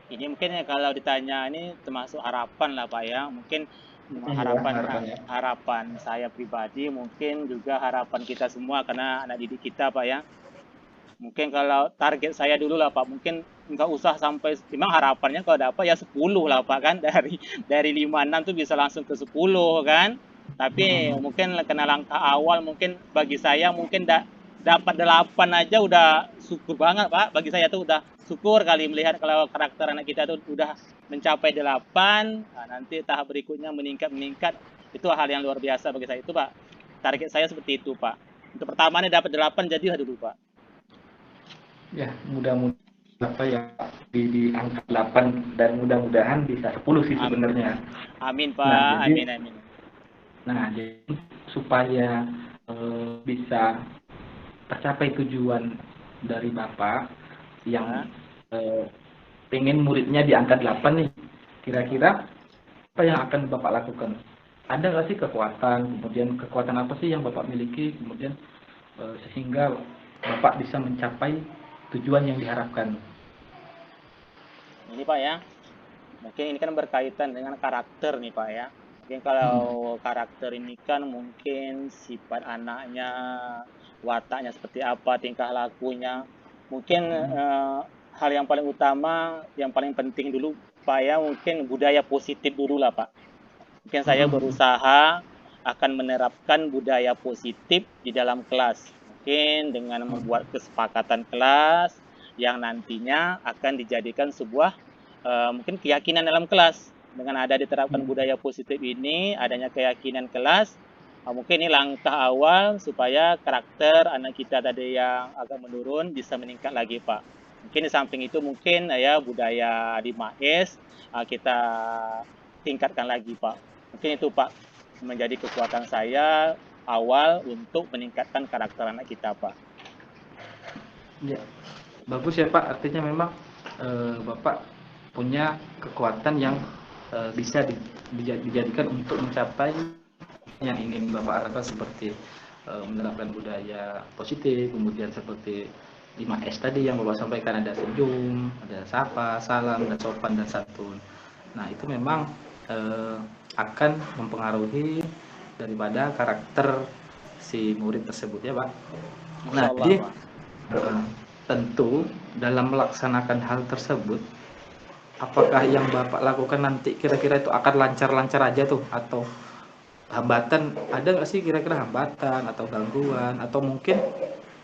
ini mungkin ya kalau ditanya ini termasuk harapan lah Pak ya. Mungkin Iya, harapannya. harapan saya pribadi, mungkin juga harapan kita semua karena anak didik kita Pak ya. Mungkin kalau target saya dulu lah Pak, mungkin nggak usah sampai, memang harapannya kalau dapat ya 10 lah Pak kan, dari 5 6 tuh bisa langsung ke 10 kan. Tapi mungkin kena langkah awal, mungkin bagi saya mungkin dapat 8 aja udah syukur banget Pak. Bagi saya tuh udah syukur kali melihat kalau karakter anak kita tuh udah mencapai 8, nah, nanti tahap berikutnya meningkat, itu hal yang luar biasa bagi saya itu Pak. Target saya seperti itu Pak. Untuk pertama nih dapat 8 jadilah dulu Pak. Ya, mudah-mudahan apa ya di angka 8 dan mudah-mudahan bisa 10 sih Amin. sebenarnya. Amin Nah, Pak, jadi amin. jadi supaya bisa tercapai tujuan dari Bapak yang pengen muridnya di angka 8 nih, kira-kira apa yang akan Bapak lakukan? Ada nggak sih kekuatan, kemudian kekuatan apa sih yang Bapak miliki, kemudian sehingga Bapak bisa mencapai tujuan yang diharapkan? Ini Pak ya, mungkin ini kan berkaitan dengan karakter nih Pak ya. Mungkin kalau karakter ini kan mungkin sifat anaknya, wataknya seperti apa, tingkah lakunya. Mungkin hal yang paling utama, yang paling penting dulu Pak ya, mungkin budaya positif dulu lah Pak. Mungkin saya berusaha akan menerapkan budaya positif di dalam kelas. Mungkin dengan membuat kesepakatan kelas yang nantinya akan dijadikan sebuah mungkin keyakinan dalam kelas. Dengan ada diterapkan budaya positif ini, adanya keyakinan kelas, mungkin ini langkah awal supaya karakter anak kita tadi yang agak menurun bisa meningkat lagi Pak. Mungkin di samping itu mungkin ya budaya di MAES kita tingkatkan lagi Pak. Mungkin itu Pak menjadi kekuatan saya awal untuk meningkatkan karakter anak kita Pak. Ya, bagus ya Pak. Artinya memang Bapak punya kekuatan yang bisa dijadikan untuk mencapai yang ingin Bapak harapkan, seperti menerapkan budaya positif, kemudian seperti 5S tadi yang Bapak sampaikan, ada senyum, ada sapa, salam, dan sopan dan santun. Nah, itu memang akan mempengaruhi daripada karakter si murid tersebut ya Pak. Nah, Insyaallah, jadi Pak. tentu dalam melaksanakan hal tersebut, apakah yang Bapak lakukan nanti kira-kira itu akan lancar-lancar aja tuh, atau hambatan, ada nggak sih kira-kira hambatan atau gangguan, atau mungkin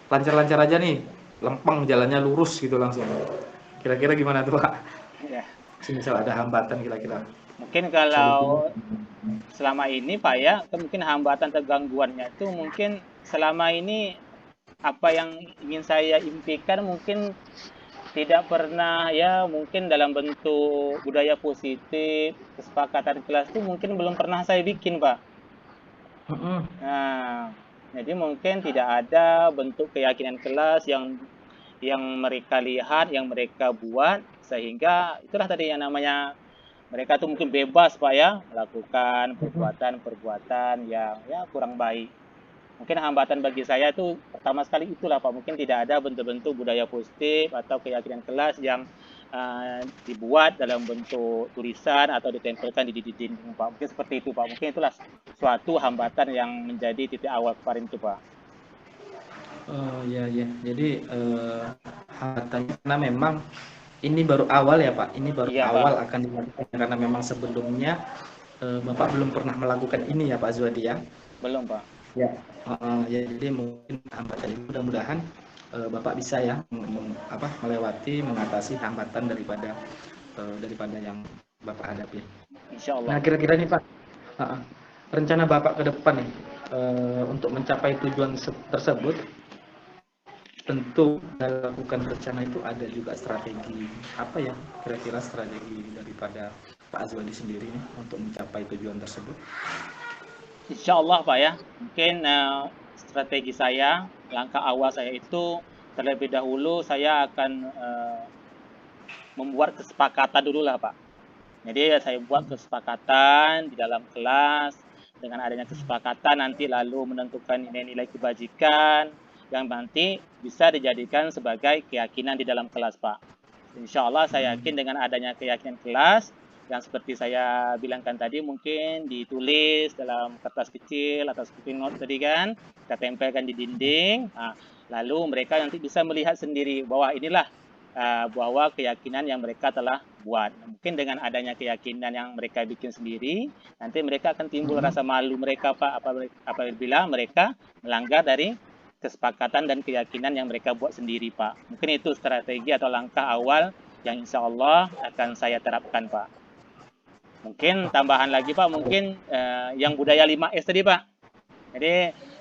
lancar-lancar aja nih, lempeng jalannya lurus gitu langsung, kira-kira gimana tuh Pak? Ya. Misal ada hambatan kira-kira Mungkin solusinya? kalau selama ini Pak ya, mungkin hambatan atau gangguannya itu mungkin selama ini apa yang ingin saya impikan mungkin tidak pernah ya, mungkin dalam bentuk budaya positif, kesepakatan kelas itu mungkin belum pernah saya bikin Pak. Nah, jadi mungkin tidak ada bentuk keyakinan kelas yang mereka lihat, yang mereka buat, sehingga itulah tadi yang namanya mereka tuh mungkin bebas Pak ya, melakukan perbuatan-perbuatan yang ya kurang baik. Mungkin hambatan bagi saya itu pertama sekali itulah Pak, mungkin tidak ada bentuk-bentuk budaya positif atau keyakinan kelas yang dibuat dalam bentuk tulisan atau ditempelkan di dinding Pak. Mungkin seperti itu Pak. Mungkin itulah suatu hambatan yang menjadi titik awal kemarin itu Pak. Oh ya ya. Jadi hambatannya karena memang ini baru awal ya Pak. Ini baru Iya awal Pak, akan dilakukan karena memang sebelumnya Bapak belum pernah melakukan ini ya Pak Azwadi ya. belum Pak. Ya. Ya jadi mungkin hambatan ini mudah-mudahan Bapak bisa ya melewati, mengatasi hambatan daripada yang Bapak hadapi. Insya Nah Allah. kira-kira nih Pak, rencana Bapak ke depan nih untuk mencapai tujuan tersebut, tentu dalam melakukan rencana itu ada juga strategi apa ya kira-kira strategi daripada Pak Azwadi sendiri nih untuk mencapai tujuan tersebut. Insya Allah Pak ya, mungkin strategi saya, langkah awal saya itu terlebih dahulu saya akan membuat kesepakatan dulu lah Pak. Jadi saya buat kesepakatan di dalam kelas, dengan adanya kesepakatan nanti lalu menentukan nilai-nilai kebajikan yang nanti bisa dijadikan sebagai keyakinan di dalam kelas Pak. Insya Allah saya yakin dengan adanya keyakinan kelas, yang seperti saya bilangkan tadi mungkin ditulis dalam kertas kecil atau seperti note tadi kan, kita tempelkan di dinding, lalu mereka nanti bisa melihat sendiri bahwa inilah bahwa keyakinan yang mereka telah buat. Mungkin dengan adanya keyakinan yang mereka bikin sendiri, nanti mereka akan timbul rasa malu mereka Pak apabila mereka melanggar dari kesepakatan dan keyakinan yang mereka buat sendiri Pak. Mungkin itu strategi atau langkah awal yang insya Allah akan saya terapkan Pak. Mungkin tambahan lagi Pak, mungkin yang budaya 5S tadi Pak. Jadi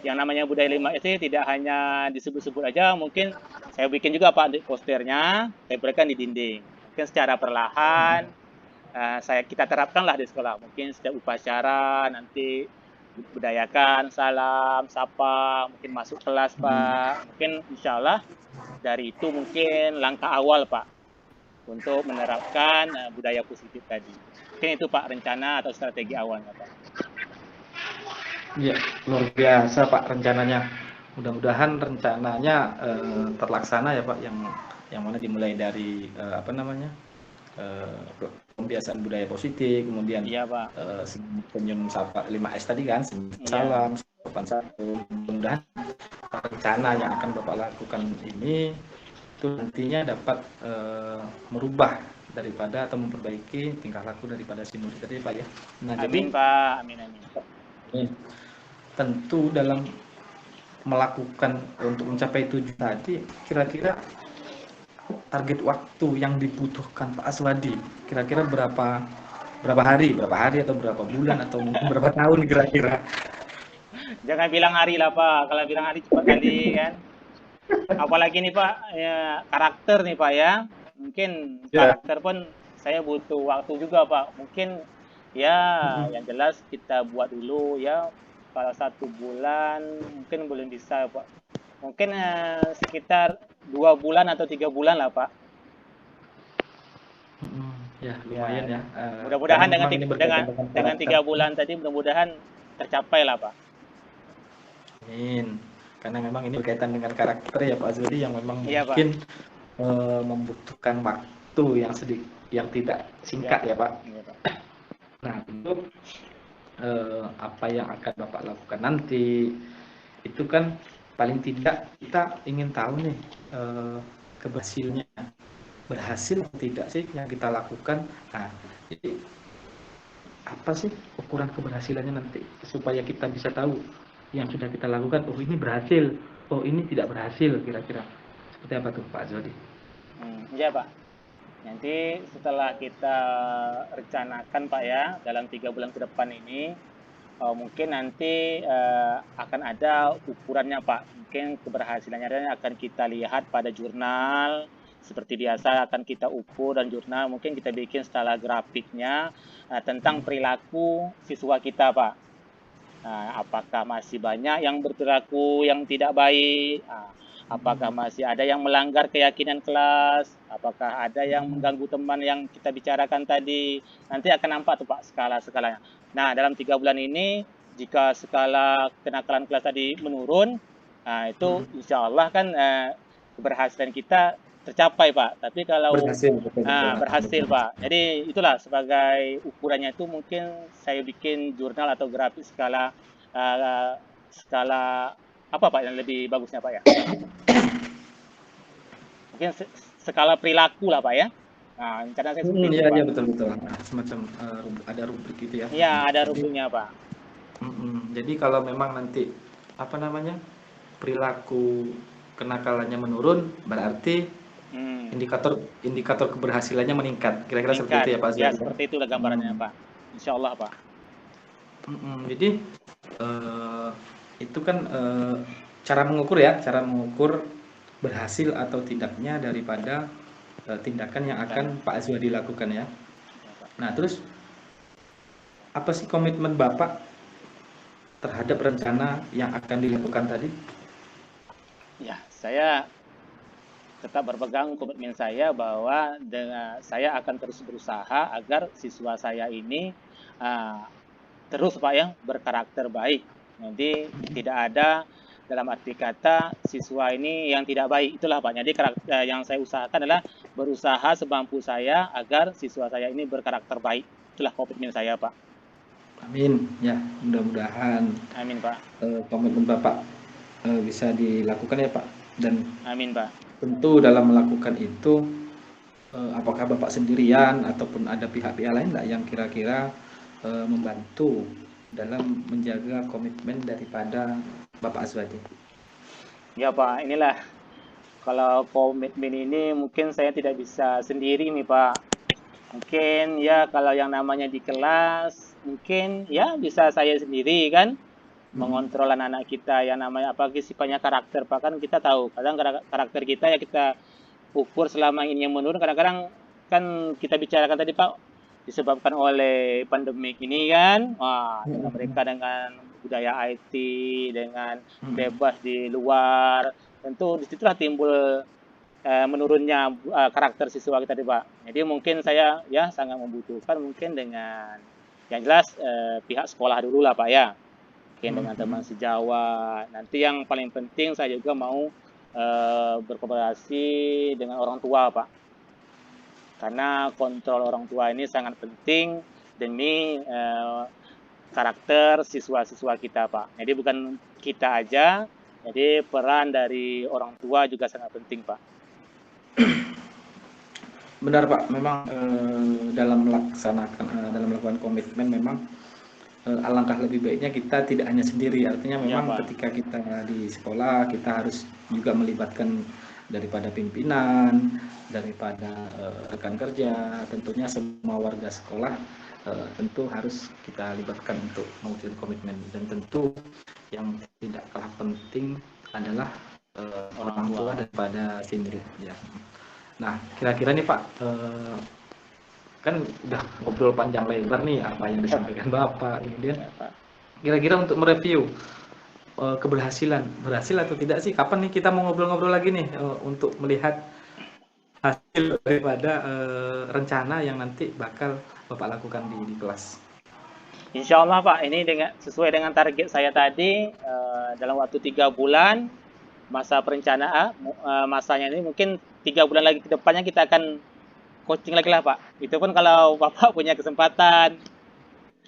yang namanya budaya 5S ini tidak hanya disebut-sebut aja, mungkin saya bikin juga Pak di posternya, tempelkan di dinding. Mungkin secara perlahan kita terapkanlah di sekolah. Mungkin setiap upacara nanti budayakan salam, sapa, mungkin masuk kelas Pak. Mungkin insya Allah dari itu mungkin langkah awal Pak untuk menerapkan budaya positif tadi. Mungkin itu Pak rencana atau strategi awalnya Pak. Iya, luar biasa Pak rencananya. Mudah-mudahan rencananya terlaksana ya Pak, yang mana dimulai dari pembiasaan budaya positif, kemudian Iya Pak. senyum sapa 5S tadi kan, senyum Iya. salam, sopan santun. Mudah-mudahan rencana yang akan Bapak lakukan ini itu nantinya dapat merubah daripada atau memperbaiki tingkah laku daripada si murid tadi Pak ya. Nah, Amin Pak, amin amin. Tentu dalam melakukan untuk mencapai tujuan tadi, kira-kira target waktu yang dibutuhkan Pak Azwadi kira-kira berapa hari atau berapa bulan atau mungkin berapa tahun kira-kira? Jangan bilang hari lah Pak, kalau bilang hari cepat kali kan. Apalagi nih Pak, ya, karakter nih Pak ya. Mungkin karakter pun saya butuh waktu juga Pak. Mungkin ya yang jelas kita buat dulu ya. Kalau 1 bulan mungkin belum bisa Pak. Mungkin sekitar 2 bulan atau 3 bulan lah Pak. Ya lumayan ya. Mudah-mudahan dengan 3 bulan tadi mudah-mudahan tercapai lah Pak. Amin. Karena memang ini berkaitan dengan karakter ya Pak Azwadi yang memang mungkin membutuhkan waktu yang tidak singkat ya Pak. Iya, Pak. Nah untuk apa yang akan Bapak lakukan nanti itu kan paling tidak kita ingin tahu nih keberhasilannya, berhasil atau tidak sih yang kita lakukan. Nah jadi apa sih ukuran keberhasilannya nanti supaya kita bisa tahu yang sudah kita lakukan, oh ini berhasil, oh ini tidak berhasil, kira-kira seperti apa tuh Pak Azwadi? Iya Pak, nanti setelah kita rencanakan Pak ya dalam 3 bulan ke depan ini, mungkin nanti akan ada ukurannya Pak. Mungkin keberhasilannya akan kita lihat pada jurnal, seperti biasa akan kita ukur, dan jurnal mungkin kita bikin skala grafiknya tentang perilaku siswa kita Pak. Apakah masih banyak yang berperilaku yang tidak baik? Apakah masih ada yang melanggar keyakinan kelas? Apakah ada yang mengganggu teman yang kita bicarakan tadi? Nanti akan nampak tuh Pak skala-skalanya. Nah, dalam 3 bulan ini jika skala kenakalan kelas tadi menurun, nah itu insya Allah kan keberhasilan kita tercapai Pak. Tapi kalau Berhasil, betul-betul. berhasil Betul. Pak. Jadi itulah sebagai ukurannya itu mungkin saya bikin jurnal atau grafis skala apa Pak yang lebih bagusnya Pak ya? Mungkin skala perilaku lah Pak ya. Nah, rencana saya seperti itu Iya, Pak. iya, betul-betul. Nah, semacam ada rubrik gitu ya. Iya, ada Jadi, rubriknya Pak. jadi kalau memang nanti apa namanya perilaku kenakalannya menurun, berarti indikator indikator keberhasilannya meningkat. Kira-kira seperti Meningkat. itu ya Pak Ya, Zuhadi? seperti itulah gambarannya Pak. Insya Allah Pak. Jadi itu kan cara mengukur berhasil atau tidaknya daripada tindakan yang akan Pak Azwadi lakukan ya. Nah, terus apa sih komitmen Bapak terhadap rencana yang akan dilakukan tadi? Ya, saya tetap berpegang komitmen saya bahwa saya akan terus berusaha agar siswa saya ini terus Pak ya berkarakter baik. Jadi tidak ada dalam arti kata siswa ini yang tidak baik, itulah Pak. Jadi yang saya usahakan adalah berusaha semampu saya agar siswa saya ini berkarakter baik. Itulah komitmen saya Pak. Amin ya, mudah-mudahan Amin Pak. komitmen Bapak bisa dilakukan ya Pak. Dan amin Pak. Tentu dalam melakukan itu apakah Bapak sendirian ataupun ada pihak-pihak lain nggak yang kira-kira membantu dalam menjaga komitmen daripada Bapak Azwadi? Ya Pak, inilah kalau komitmen ini mungkin saya tidak bisa sendiri nih Pak. Mungkin ya kalau yang namanya di kelas mungkin ya bisa saya sendiri kan mengontrol anak-anak kita yang namanya apalagi sifatnya karakter Pak, kan kita tahu kadang karakter kita ya kita ukur selama ini yang menurun, kadang-kadang kan kita bicarakan tadi Pak disebabkan oleh pandemik ini kan, dengan mereka dengan budaya IT, dengan bebas di luar, tentu disitulah timbul menurunnya karakter siswa kita tadi Pak. Jadi mungkin saya ya sangat membutuhkan mungkin dengan yang jelas pihak sekolah dulu lah Pak ya, mungkin dengan teman sejawat. Nanti yang paling penting saya juga mau berkolaborasi dengan orang tua Pak, karena kontrol orang tua ini sangat penting demi karakter siswa-siswa kita Pak. Jadi bukan kita aja, jadi peran dari orang tua juga sangat penting Pak. Benar Pak, memang dalam melakukan komitmen memang alangkah lebih baiknya kita tidak hanya sendiri. Artinya memang ketika kita di sekolah kita harus juga melibatkan daripada pimpinan, daripada rekan kerja, tentunya semua warga sekolah tentu harus kita libatkan untuk mewujudkan komitmen. Dan tentu yang tidak kalah penting adalah orang tua daripada sendiri ya. Nah, kira-kira nih Pak, kan udah ngobrol panjang lebar nih apa yang disampaikan Bapak, kemudian kira-kira untuk mereview keberhasilan, berhasil atau tidak sih, kapan nih kita mau ngobrol-ngobrol lagi nih untuk melihat hasil daripada rencana yang nanti bakal Bapak lakukan di kelas? Insya Allah Pak, ini sesuai dengan target saya tadi, dalam waktu 3 bulan masa perencanaan, masanya ini mungkin 3 bulan lagi ke depannya kita akan coaching lagi lah Pak. Itu pun kalau Bapak punya kesempatan.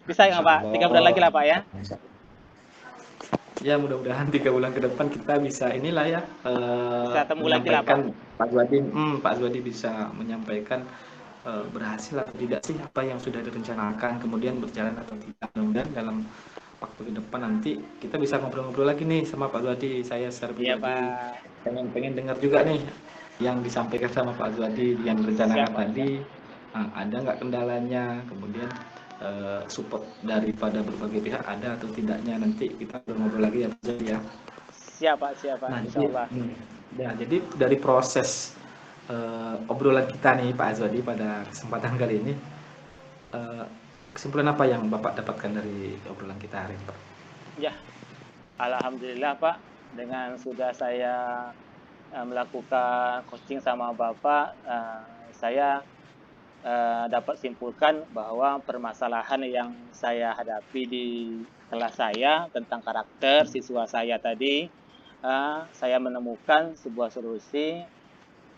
Bisa nggak Pak? 3 bulan lagi lah Pak ya. Ya mudah-mudahan 3 bulan ke depan kita bisa inilah ya bisa temu lagi lah Pak. Pak Zwadi bisa menyampaikan berhasil atau tidak sih apa yang sudah direncanakan, kemudian berjalan atau tidak. Mudah-mudahan dalam waktu ke depan nanti kita bisa ngobrol-ngobrol lagi nih sama Pak Zwadi. Saya secara pribadi pengen dengar juga nih yang disampaikan sama Pak Zwadi yang direncanakan tadi. Ada nggak kendalanya, kemudian support daripada berbagai pihak ada atau tidaknya, nanti kita ngobrol lagi ya Pak Zwadi ya. Siap Pak, insyaallah. Ya, jadi dari proses obrolan kita nih Pak Azwadi pada kesempatan kali ini, kesimpulan apa yang Bapak dapatkan dari obrolan kita hari ini Pak? Ya, alhamdulillah Pak, dengan sudah saya melakukan coaching sama Bapak, saya dapat simpulkan bahwa permasalahan yang saya hadapi di kelas saya tentang karakter siswa saya tadi, saya menemukan sebuah solusi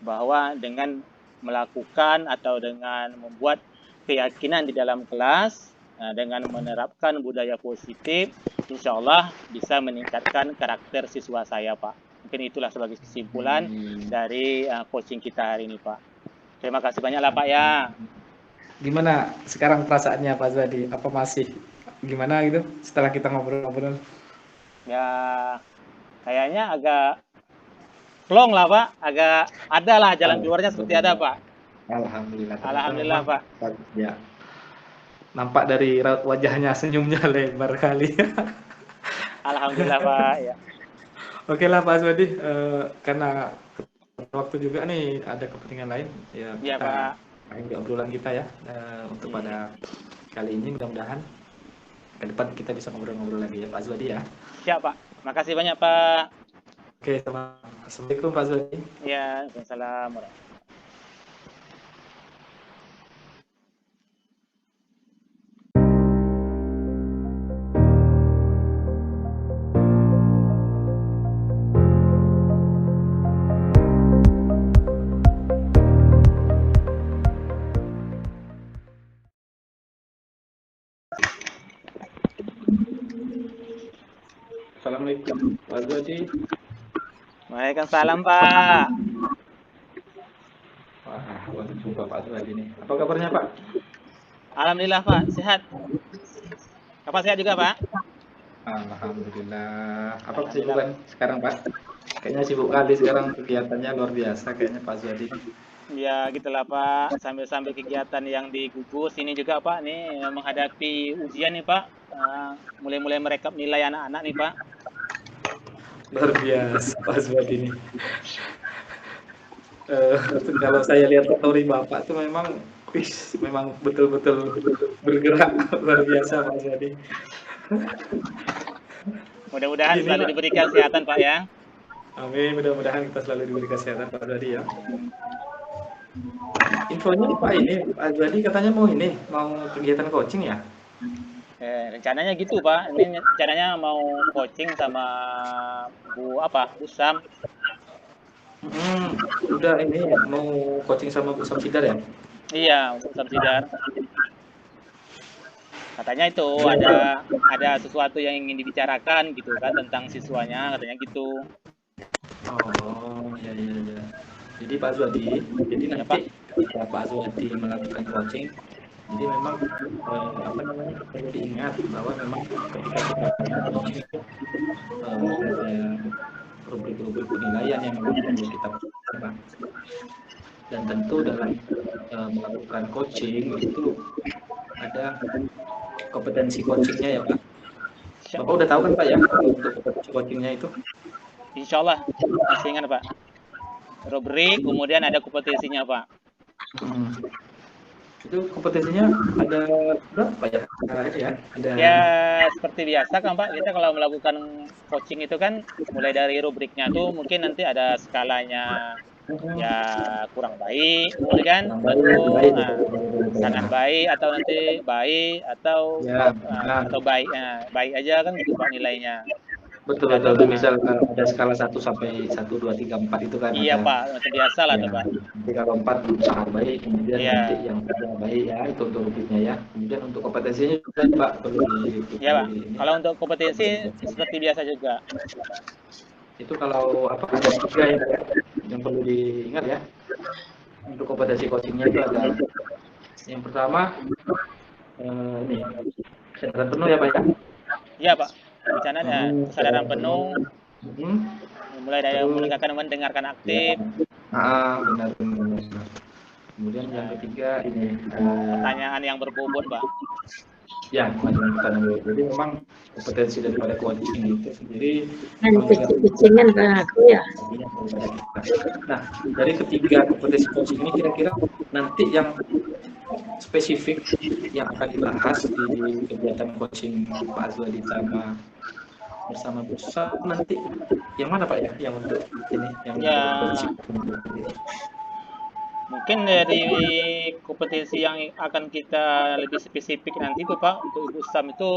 bahwa dengan melakukan atau dengan membuat keyakinan di dalam kelas, dengan menerapkan budaya positif, insya Allah bisa meningkatkan karakter siswa saya, Pak. Mungkin itulah sebagai kesimpulan dari coaching kita hari ini, Pak. Terima kasih banyaklah, Pak, ya. Gimana sekarang perasaannya Pak Zwadi? Apa masih gimana gitu setelah kita ngobrol-ngobrol? Ya, kayaknya agak plong lah, Pak. Agak ada lah jalan keluarnya seperti ada, Pak. Alhamdulillah. Alhamdulillah, Pak. Ya. Nampak dari raut wajahnya senyumnya lebar kali. Alhamdulillah, Pak. Ya. Oke lah Pak Zwadi, karena waktu juga nih ada kepentingan lain ya, Iya, kita Pak. akhiri obrolan kita ya untuk pada kali ini. Mudah-mudahan ke depan kita bisa ngobrol-ngobrol lagi ya Pak Zwadi ya. Siap, Pak. Makasih banyak, Pak. Oke, assalamualaikum Pak Zwadi. Ya, Waalaikumsalam. Assalamualaikum Pak Zwadi. Waalaikumsalam, Pak. Wah, baru jumpa Pak Zwadi nih. Apa kabarnya Pak? Alhamdulillah, Pak. Sehat. Bapak sehat juga, Pak? Alhamdulillah. Apa kesibukan sekarang Pak? Kayaknya sibuk kali sekarang, kegiatannya luar biasa kayaknya Pak Zwadi. Ya, gitulah, Pak. Sambil-sambil kegiatan yang di gugus ini juga, Pak, nih menghadapi ujian nih, Pak. Mulai-mulai merekap nilai anak-anak nih, Pak. Luar biasa Pak Zwadi ini. Kalau saya lihat story Bapak tuh memang betul-betul bergerak luar biasa Pak Zwadi. Mudah-mudahan selalu diberikan kesehatan, Pak, ya. Amin, mudah-mudahan kita selalu diberi kesehatan Pak Zwadi ya. Infonya Pak ini, Pak Zwadi katanya mau kegiatan coaching ya? Rencananya gitu, Pak. Ini rencananya mau coaching sama Bu Sam. Udah ini mau coaching sama Bu Samsidar ya? Iya, Bu Samsidar. Katanya itu ada sesuatu yang ingin dibicarakan gitu kan tentang siswanya, katanya gitu. Oh, ya. Jadi Pak Zwadi, nanti ketika Pak Zwadi melakukan coaching, jadi memang perlu diingat bahwa memang ketika kita coaching ada rubrik-rubrik penilaian yang memang perlu kita perhatikan. Dan tentu dalam melakukan coaching itu ada kompetensi coachingnya ya Pak. Bapak udah tahu kan Pak ya untuk kompetensi coachingnya itu? Insya Allah masih ingat, Pak. Rubrik, kemudian ada kompetensinya, Pak. Itu kompetensinya ada berapa ya? Ya seperti biasa kan, Pak. Kita kalau melakukan coaching itu kan mulai dari rubriknya tuh mungkin nanti ada skalanya, ya kurang baik, kemudian sangat baik, atau nanti baik, atau atau baik, baik aja kan gitu Pak nilainya. Betul. Misal ada skala 1 sampai 1, 2, 3, 4 itu kan. Iya Pak, macam biasa lah tuh Pak. Nanti kalau 4 sangat baik, kemudian nanti yang 3 baik ya, itu untuk rubriknya ya. Kemudian untuk kompetensinya juga Pak perlu ya Pak. Kalau untuk kompetensi seperti biasa juga. Itu kalau ada 3 yang perlu diingat ya. Untuk kompetensi coachingnya itu ada yang pertama ini kesadaran penuh ya Pak ya. Iya Pak. Rencananya kesadaran penuh, mulai dari mendengarkan aktif. Benar. Kemudian yang ketiga ini pertanyaan yang berbobot, Pak. Ya, pertanyaan berbobot. Jadi memang kompetensi daripada coaching itu sendiri. Kucingan Pak aku ya. Nah, dari ketiga kompetensi coaching ini kira-kira nanti yang spesifik yang akan dibahas di kegiatan coaching Pak Zwadi bersama Bu Sam nanti yang mana Pak ya? Yang untuk ini yang Mungkin dari kompetensi yang akan kita lebih spesifik nanti tuh Pak, untuk Ibu Sam itu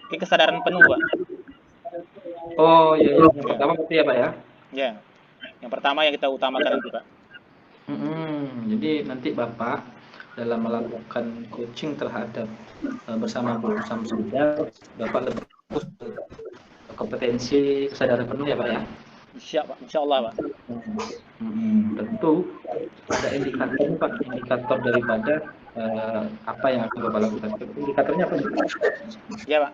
mungkin kesadaran penuh Pak. Oh iya, yang Ya, pertama berarti ya Pak ya. ya. Yang pertama yang kita utamakan nanti Pak. Jadi nanti Bapak dalam melakukan coaching terhadap bersama Bu Sam saja, Bapak lebih fokus ke kompetensi kesadaran penuh ya Pak ya. Insya Allah Pak. Tentu ada indikator Pak, indikator daripada apa yang akan Bapak lakukan. Indikatornya apa? Ya Pak.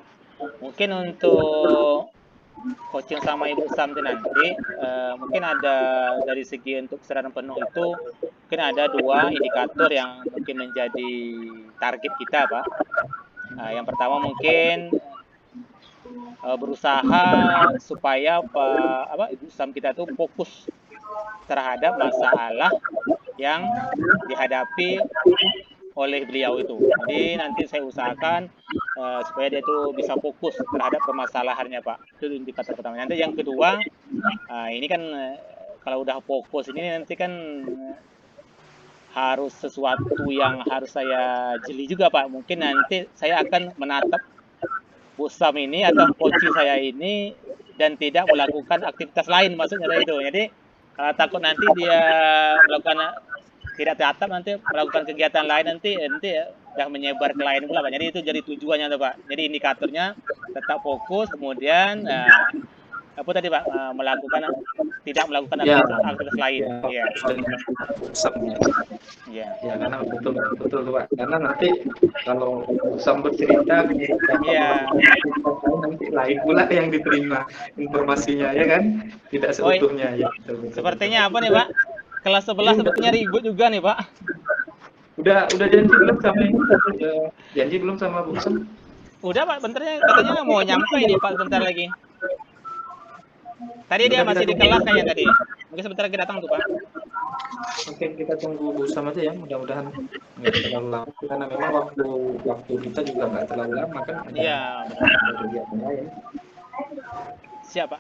Mungkin untuk coaching sama Ibu Sam nanti, mungkin ada dari segi untuk kesadaran penuh itu, mungkin ada 2 indikator yang mungkin menjadi target kita Pak. Yang pertama mungkin berusaha supaya Ibu Sam kita tuh fokus terhadap masalah yang dihadapi oleh beliau itu. Jadi nanti saya usahakan supaya dia tuh bisa fokus terhadap permasalahannya Pak. Itu indikator pertama. Nanti yang kedua, ini kan kalau udah fokus ini nanti kan harus sesuatu yang harus saya jeli juga Pak. Mungkin nanti saya akan menatap Bu Sam ini atau coaching saya ini dan tidak melakukan aktivitas lain, maksudnya itu. Jadi takut nanti dia melakukan tidak tatap, nanti melakukan kegiatan lain nanti udah menyebar ke lain pula Pak. Jadi itu jadi tujuannya tuh Pak. Jadi indikatornya tetap fokus, kemudian apa tadi Pak, tidak melakukan aktivitas lain. Ya. Ya. Ya, karena betul tuh Pak. Karena nanti kalau Sam bercerita nanti lain pula yang diterima informasinya ya kan, tidak seutuhnya ya. Betul. Sepertinya apa nih Pak? Kelas 11 sebetulnya ribut juga nih Pak. Udah janji belum sama ini? Janji belum sama Bu Sam? Udah Pak, bentarnya katanya mau nyampe ini Pak, bentar lagi. Tadi dia masih di kelas kayaknya tadi. Mungkin sebentar lagi datang tuh Pak. Oke, kita tunggu Bu Sam aja ya, mudah-mudahan nggak terlalu lama karena memang waktu kita juga nggak terlalu lama kan. Iya. Siapa?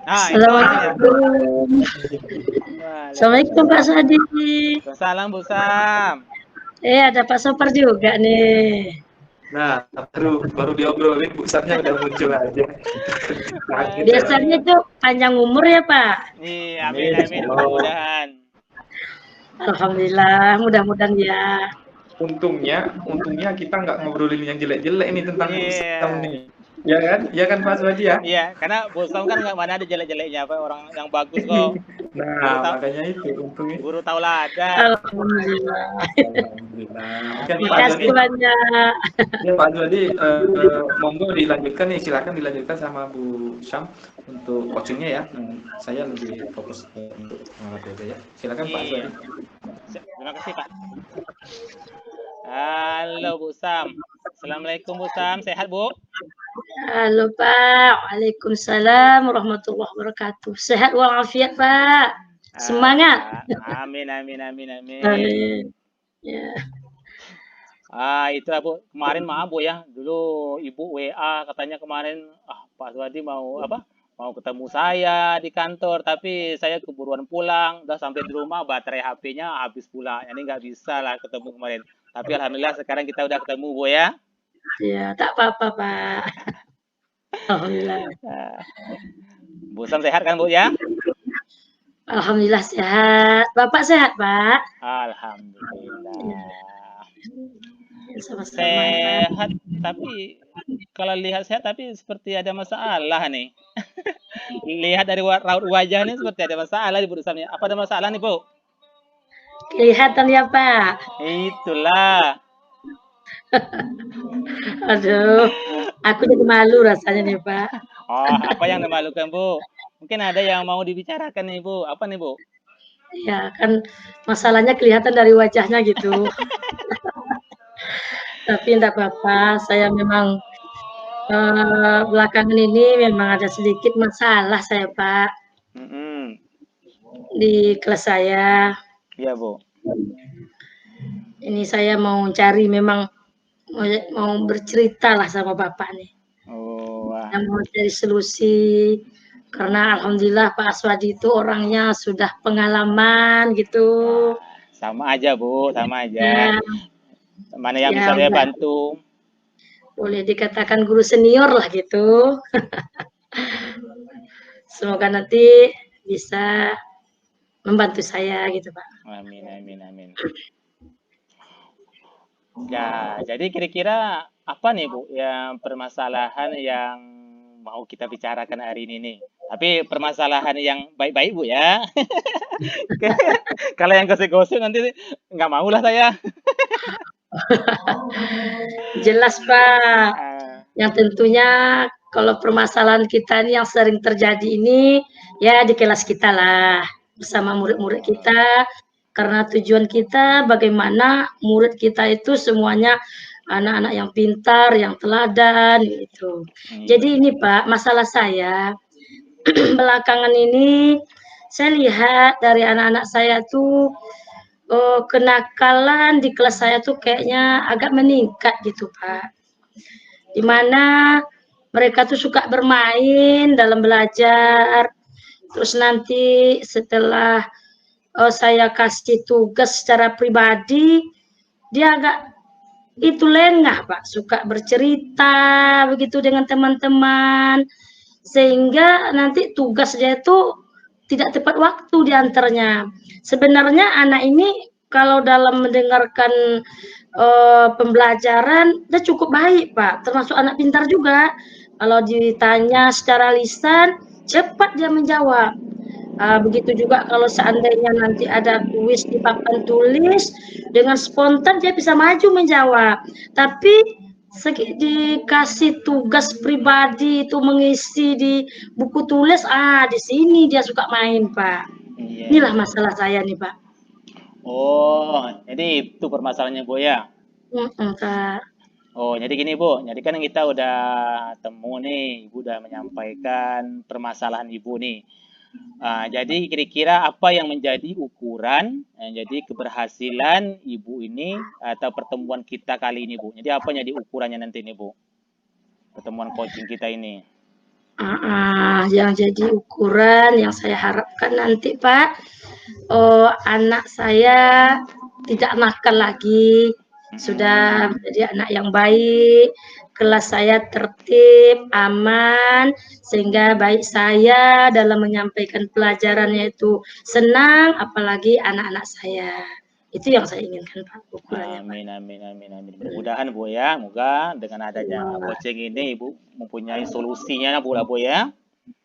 Assalamualaikum Pak Sadi. Salam Bu Sam. Ada Pak Sopar juga nih. Nah, baru diobrolin Bu Samnya udah muncul aja. Biasanya itu panjang umur ya Pak. Iya, amin mudah-mudahan. Alhamdulillah, mudah-mudahan ya. Untungnya kita nggak ngobrolin yang jelek-jelek ini tentang Bu Sam nih. Ya kan Pak Swadi ya? Iya, karena Bu Sam kan nggak mana ada jelek-jeleknya Pak, orang yang bagus kok. Nah, makanya itu untungnya. Guru tauladan. Alhamdulillah. Terima kasih banyak. Ya Pak Swadi, monggo dilanjutkan nih, silakan dilanjutkan sama Bu Sam untuk coachingnya ya. Saya lebih fokus untuk materi ya. Silakan Pak Swadi. Terima kasih Pak. Halo Bu Sam. Assalamualaikum Bu Sam, sehat Bu? Halo Pak, waalaikumsalam warahmatullahi wabarakatuh. Sehat walafiat Pak. Semangat. Amin. Ya. Itu Bu, kemarin maaf Bu ya. Dulu Ibu WA katanya kemarin Pak Swadi mau ketemu saya di kantor, tapi saya keburuan pulang, udah sampai di rumah baterai HP-nya habis pula. Jadi nggak bisa lah ketemu kemarin. Tapi alhamdulillah sekarang kita udah ketemu Bu ya. Ya, tak apa-apa Pak. Alhamdulillah. Bu Sam sehat kan Bu ya? Alhamdulillah sehat. Bapak sehat Pak? Alhamdulillah. Sama-sama, sehat, tapi kalau lihat sehat tapi seperti ada masalah nih. Lihat dari raut wajahnya seperti ada masalah di Bu Sam. Apa ada masalah nih Bu? Kelihatan ya Pak. Itulah. Aduh, aku jadi malu rasanya nih Pak. Apa yang dimalukan Bu? Mungkin ada yang mau dibicarakan nih Bu. Apa nih Bu? Ya kan masalahnya kelihatan dari wajahnya gitu. Tapi enggak apa-apa, saya memang belakangan ini memang ada sedikit masalah saya Pak. Di kelas saya. Iya Bu. Ini saya mau cari memang mau bercerita lah sama Bapak nih. Wah. Mau cari solusi Karena alhamdulillah Pak Aswadi itu orangnya sudah pengalaman gitu. Sama aja Bu, sama aja. Nah, Mana yang bisa ya saya bantu? boleh dikatakan guru senior lah gitu. Semoga nanti bisa membantu saya gitu Pak. Amin, amin, amin. Ya, jadi kira-kira apa nih Bu yang permasalahan yang mau kita bicarakan hari ini nih? Tapi permasalahan yang baik-baik Bu ya. Kalau yang gosip-gosip nanti nggak mau lah saya. Jelas Pak. Ah, Yang tentunya kalau permasalahan kita ini yang sering terjadi ini ya di kelas kita lah bersama murid-murid kita, karena tujuan kita bagaimana murid kita itu semuanya anak-anak yang pintar, yang teladan gitu. iya. Jadi ini Pak, masalah saya belakangan ini saya lihat dari anak-anak saya tuh kenakalan di kelas saya tuh kayaknya agak meningkat gitu Pak. Di mana mereka tuh suka bermain dalam belajar. Terus nanti setelah saya kasih tugas secara pribadi, dia agak itu lengah, Pak. Suka bercerita begitu dengan teman-teman. Sehingga nanti tugas dia itu tidak tepat waktu diantaranya. Sebenarnya anak ini kalau dalam mendengarkan pembelajaran dia cukup baik Pak, termasuk anak pintar juga. Kalau ditanya secara lisan cepat dia menjawab. Begitu juga kalau seandainya nanti ada kuis di papan tulis, dengan spontan dia bisa maju menjawab. Tapi dikasih tugas pribadi itu mengisi di buku tulis, di sini dia suka main Pak. Iya, Inilah iya. masalah saya nih Pak. Oh, jadi itu permasalahannya Bu ya. Kak. Oh, jadi gini Bu, jadi kan kita udah temu nih, Ibu udah menyampaikan permasalahan Ibu nih. Jadi kira-kira apa yang menjadi ukuran, jadi keberhasilan Ibu ini atau pertemuan kita kali ini Bu? Jadi apa jadi ukurannya nanti nih Bu? Pertemuan coaching kita ini. Yang jadi ukuran yang saya harapkan nanti Pak, anak saya tidak nakal lagi, sudah menjadi anak yang baik, kelas saya tertib, aman, sehingga baik saya dalam menyampaikan pelajarannya itu senang, apalagi anak-anak saya. Itu yang saya inginkan Pak, ukurannya Pak. Amin, amin, amin, amin. Mudah-mudahan Bu ya, moga dengan adanya coaching ini Ibu mempunyai solusinya Bu lah Bu ya.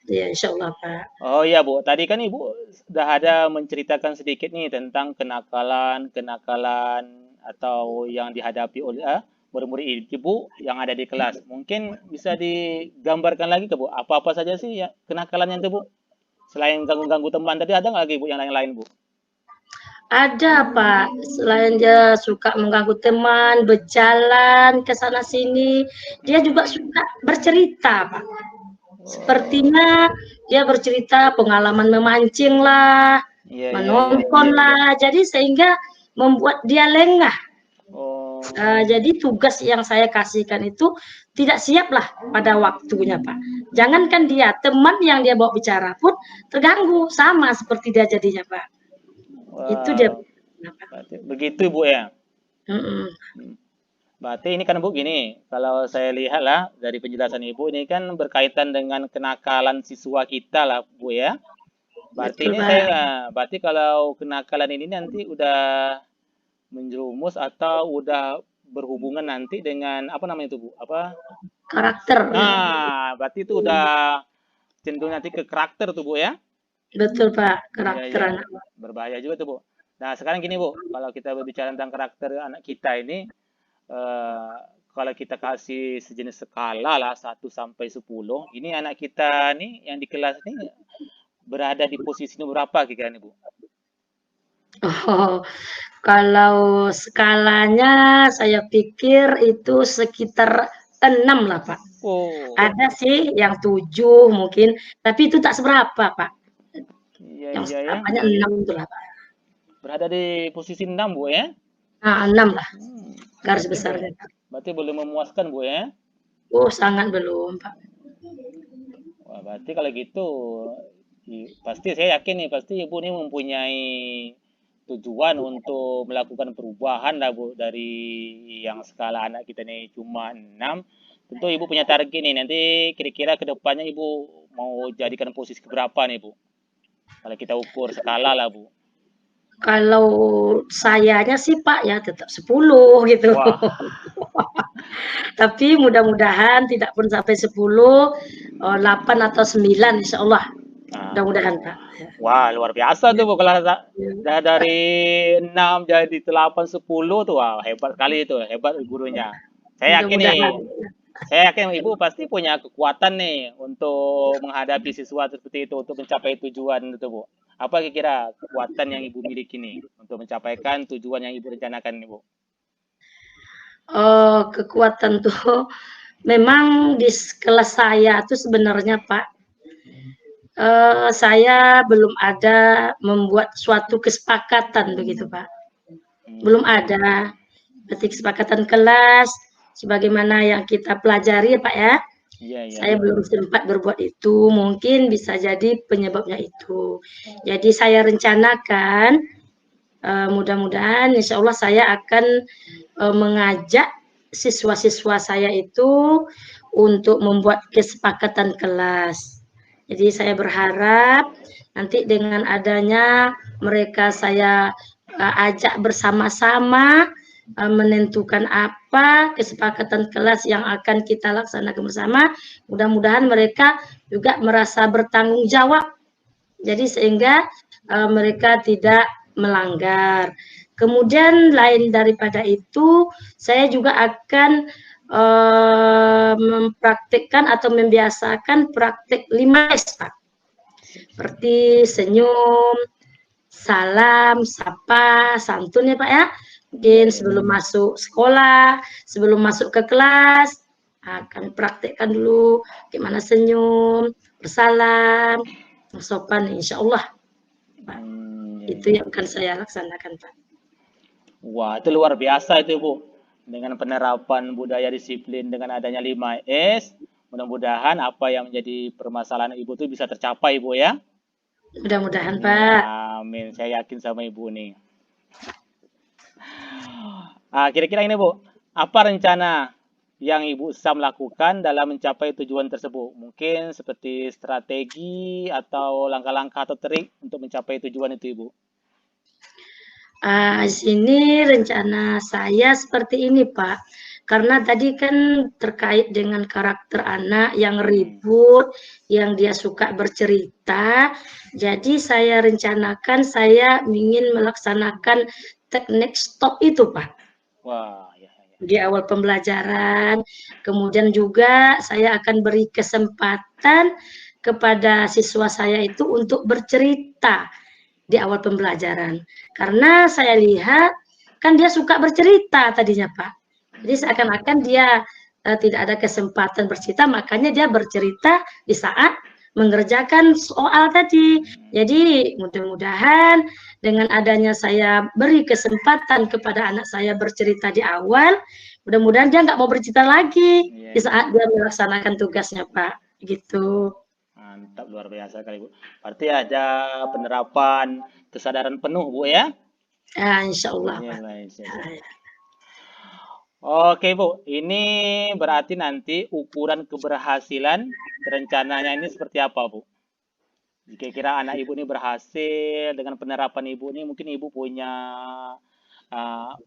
Ya, insya Allah Pak. Oh iya Bu, tadi kan Ibu sudah ada menceritakan sedikit nih tentang kenakalan-kenakalan atau yang dihadapi oleh murid-murid Ibu yang ada di kelas. Mungkin bisa digambarkan lagi ke Bu, apa-apa saja sih ya kenakalannya itu Bu? Selain ganggu-ganggu teman tadi ada nggak lagi Bu yang lain-lain Bu? Ada Pak, selain dia suka mengganggu teman, berjalan ke sana sini, dia juga suka bercerita Pak. Sepertinya dia bercerita pengalaman memancing lah, Iya, iya, iya. menonton lah, jadi sehingga membuat dia lengah. Oh, Jadi tugas yang saya kasihkan itu tidak siap lah pada waktunya Pak. Jangankan dia, teman yang dia bawa bicara pun terganggu, sama seperti dia jadinya Pak. Itu dia. wow. Berarti begitu Bu ya. Mm-mm. Berarti ini kan Bu gini, kalau saya lihat lah dari penjelasan Ibu ini kan berkaitan dengan kenakalan siswa kita lah Bu ya. Berarti Betul ini Pak. berarti kalau kenakalan ini nanti udah menjerumus atau udah berhubungan nanti dengan apa namanya itu Bu? Apa? Karakter. Berarti itu udah cenderung nanti ke karakter tuh Bu ya. Betul Pak, Iya, karakter iya. anak. Berbahaya juga tuh Bu. Nah, sekarang gini Bu, kalau kita berbicara tentang karakter anak kita ini, kalau kita kasih sejenis skala lah 1 sampai 10, ini anak kita nih yang di kelas ini berada di posisi nomor berapa kira-kira nih Bu? Oh, kalau skalanya saya pikir itu sekitar 6 lah Pak. Oh, Ada sih yang 7 mungkin, tapi itu tak seberapa Pak. iya Yang iya ya. seberapanya 6 itulah Pak. Berada di posisi 6 Bu ya. 6 lah garis Berarti, besarnya Pak. berarti belum memuaskan Bu ya. Oh, sangat belum Pak. Wah, berarti kalau gitu pasti saya yakin nih pasti Ibu nih mempunyai tujuan untuk melakukan perubahan lah Bu dari yang skala anak kita nih cuma 6. Tentu Ibu punya target nih nanti kira-kira ke depannya Ibu mau jadikan posisi keberapa nih Bu? Kalau kita ukur skala lah Bu. Kalau sayanya sih Pak ya tetap 10 gitu. Wah, Tapi mudah-mudahan tidak pun sampai 10, 8 atau 9 insya Allah. nah, Mudah-mudahan Pak. wah luar biasa tuh Bu kalau Ya. dari 6 jadi 8 10 tuh wah hebat kali itu, hebat gurunya. Saya yakin nih, Mudah-mudahan. saya yakin Ibu pasti punya kekuatan nih untuk menghadapi siswa seperti itu untuk mencapai tujuan itu Bu. Apa kira-kira kekuatan yang Ibu miliki nih untuk mencapaikan tujuan yang Ibu rencanakan nih Bu? Kekuatan tuh memang di kelas saya tuh sebenarnya Pak, saya belum ada membuat suatu kesepakatan begitu Pak. Belum ada. Berarti kesepakatan kelas sebagaimana yang kita pelajari ya Pak ya. Iya, iya. Saya belum sempat berbuat itu, mungkin bisa jadi penyebabnya itu. Jadi saya rencanakan mudah-mudahan insya Allah saya akan mengajak siswa-siswa saya itu untuk membuat kesepakatan kelas. Jadi saya berharap nanti dengan adanya mereka saya ajak bersama-sama menentukan apa kesepakatan kelas yang akan kita laksanakan bersama. Mudah-mudahan mereka juga merasa bertanggung jawab. Jadi sehingga mereka tidak melanggar. Kemudian lain daripada itu, saya juga akan mempraktikkan atau membiasakan praktik 5S, Pak. Seperti senyum, salam, sapa, santun ya Pak ya. Mungkin sebelum masuk sekolah, sebelum masuk ke kelas, akan praktekkan dulu gimana senyum, bersalam, sopan insya Allah. Pak. Itu yang akan saya laksanakan Pak. Wah, itu luar biasa itu Bu. Dengan penerapan budaya disiplin dengan adanya 5S, mudah-mudahan apa yang menjadi permasalahan Ibu itu bisa tercapai Bu ya. Mudah-mudahan Pak. Amin, saya yakin sama Ibu nih. Kira-kira ini Bu, apa rencana yang Ibu Sam lakukan dalam mencapai tujuan tersebut? Mungkin seperti strategi atau langkah-langkah atau trik untuk mencapai tujuan itu Ibu. Di sini rencana saya seperti ini Pak, karena tadi kan terkait dengan karakter anak yang ribut, yang dia suka bercerita, jadi saya rencanakan saya ingin melaksanakan teknik stop itu Pak. Wah, ya. Di awal pembelajaran, kemudian juga saya akan beri kesempatan kepada siswa saya itu untuk bercerita di awal pembelajaran. Karena saya lihat kan dia suka bercerita tadinya Pak. Jadi seakan-akan dia tidak ada kesempatan bercerita, makanya dia bercerita di saat mengerjakan soal tadi. Jadi mudah-mudahan dengan adanya saya beri kesempatan kepada anak saya bercerita di awal, mudah-mudahan dia nggak mau bercerita lagi di saat dia melaksanakan tugasnya Pak. Gitu. Mantap, luar biasa kali Bu. Berarti ada penerapan kesadaran penuh Bu ya? Insya Allah Pak. Oke Bu, ini berarti nanti ukuran keberhasilan rencananya ini seperti apa Bu? Jika kira anak Ibu ini berhasil dengan penerapan Ibu ini, mungkin Ibu punya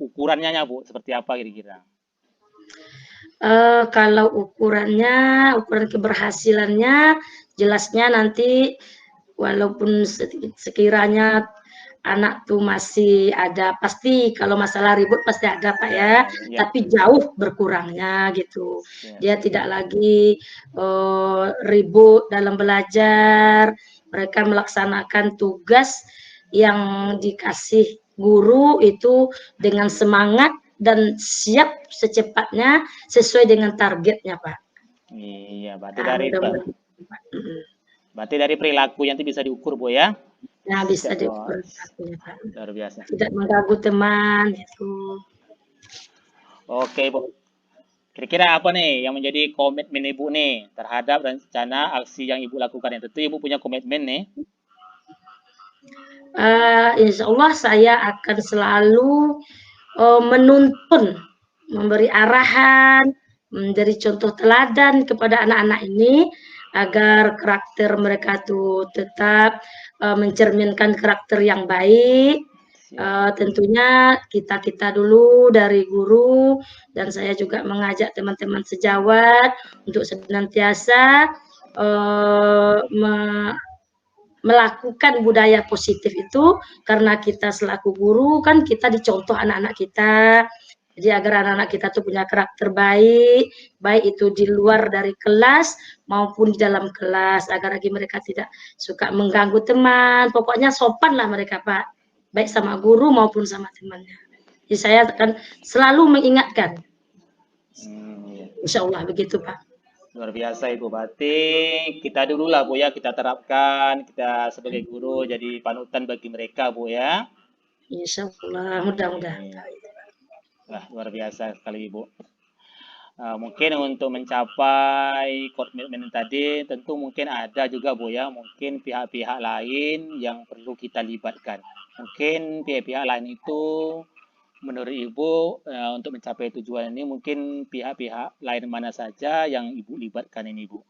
ukurannya Bu, seperti apa kira-kira? Kalau ukuran keberhasilannya, jelasnya nanti walaupun sekiranya anak tuh masih ada, pasti kalau masalah ribut pasti ada Pak ya, tapi jauh berkurangnya gitu. Dia tidak lagi ribut dalam belajar, mereka melaksanakan tugas yang dikasih guru itu dengan semangat dan siap secepatnya sesuai dengan targetnya Pak. Iya, berarti dari perilaku yang bisa diukur Bu ya? Nah, bisa diukur Pak. Luar biasa. Tidak mengganggu teman gitu. Oke Bu. Kira-kira apa nih yang menjadi komitmen Ibu nih terhadap rencana aksi yang Ibu lakukan? Tentu Ibu punya komitmen nih. Insya Allah saya akan selalu menuntun, memberi arahan, menjadi contoh teladan kepada anak-anak ini agar karakter mereka tuh tetap mencerminkan karakter yang baik. Tentunya kita dulu dari guru dan saya juga mengajak teman-teman sejawat untuk senantiasa melakukan budaya positif itu, karena kita selaku guru kan kita dicontoh anak-anak kita. Jadi agar anak-anak kita tuh punya karakter baik, baik itu di luar dari kelas maupun di dalam kelas, agar lagi mereka tidak suka mengganggu teman. Pokoknya sopan lah mereka, Pak, baik sama guru maupun sama temannya. Jadi saya akan selalu mengingatkan. Insya Allah begitu, Pak. Luar biasa Ibu, berarti kita dulu lah Bu ya, kita terapkan, kita sebagai guru jadi panutan bagi mereka Bu ya. Insya Allah, mudah-mudahan. Wah, luar biasa sekali Ibu. Mungkin untuk mencapai komitmen tadi, tentu mungkin ada juga Bu ya, mungkin pihak-pihak lain yang perlu kita libatkan. Mungkin pihak-pihak lain itu menurut Ibu untuk mencapai tujuan ini mungkin pihak-pihak lain mana saja yang Ibu libatkan ini Bu?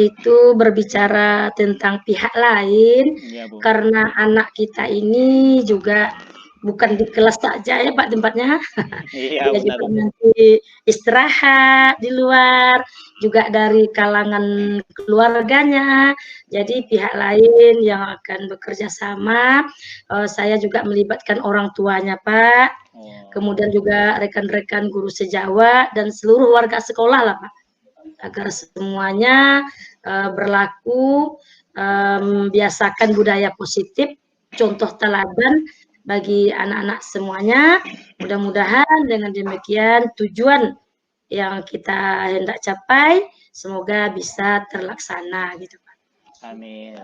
Itu berbicara tentang pihak lain, Ya, Bu. karena anak kita ini juga bukan di kelas saja ya Pak tempatnya. Iya, Dia benar. juga nanti istirahat di luar, juga dari kalangan keluarganya. Jadi pihak lain yang akan bekerja sama, saya juga melibatkan orang tuanya Pak, kemudian juga rekan-rekan guru sejawat dan seluruh warga sekolah lah Pak, agar semuanya berlaku, biasakan budaya positif, contoh teladan bagi anak-anak semuanya. Mudah-mudahan dengan demikian tujuan yang kita hendak capai semoga bisa terlaksana gitu Pak. Amin.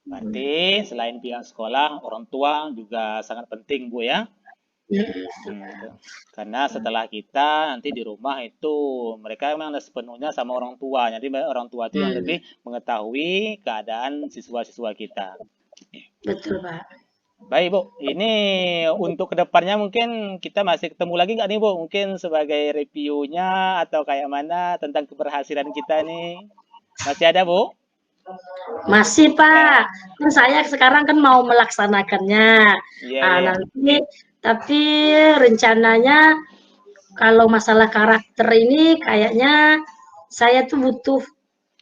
Berarti selain pihak sekolah, orang tua juga sangat penting Bu ya. Karena setelah kita nanti di rumah itu mereka memang sepenuhnya sama orang tua. Jadi orang tua itu yang lebih mengetahui keadaan siswa-siswa kita. Betul Pak. Baik Bu, ini untuk kedepannya mungkin kita masih ketemu lagi nggak nih Bu? Mungkin sebagai reviewnya atau kayak mana tentang keberhasilan kita nih? Masih ada Bu? Masih Pak, kan saya sekarang kan mau melaksanakannya. Nanti tapi rencananya kalau masalah karakter ini kayaknya saya tuh butuh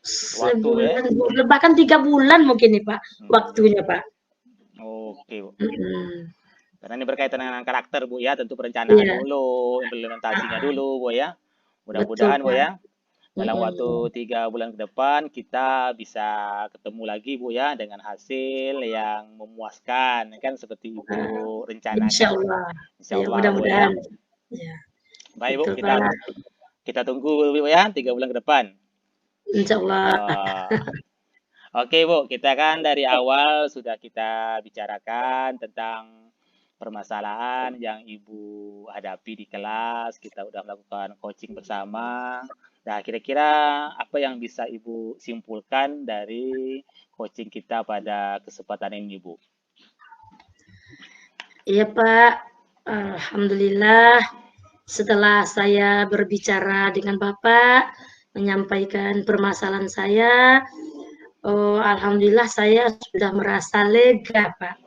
sebulan, bahkan 3 bulan mungkin nih Pak, waktunya Pak. Oke Bu. Karena ini berkaitan dengan karakter Bu ya, tentu perencanaan dulu, implementasinya dulu Bu ya. Mudah-mudahan Bu ya, dalam waktu 3 bulan ke depan kita bisa ketemu lagi Bu ya dengan hasil yang memuaskan kan seperti Ibu rencanakan. Insya Allah. Mudah-mudahan. Ya. Baik Bu, kita tunggu Bu ya 3 bulan ke depan. Insya Allah. Oke Bu, kita kan dari awal sudah kita bicarakan tentang permasalahan yang Ibu hadapi di kelas, kita udah melakukan coaching bersama. Nah, kira-kira apa yang bisa Ibu simpulkan dari coaching kita pada kesempatan ini, Bu? Iya, Pak. Alhamdulillah, setelah saya berbicara dengan Bapak, menyampaikan permasalahan saya, alhamdulillah saya sudah merasa lega, Pak.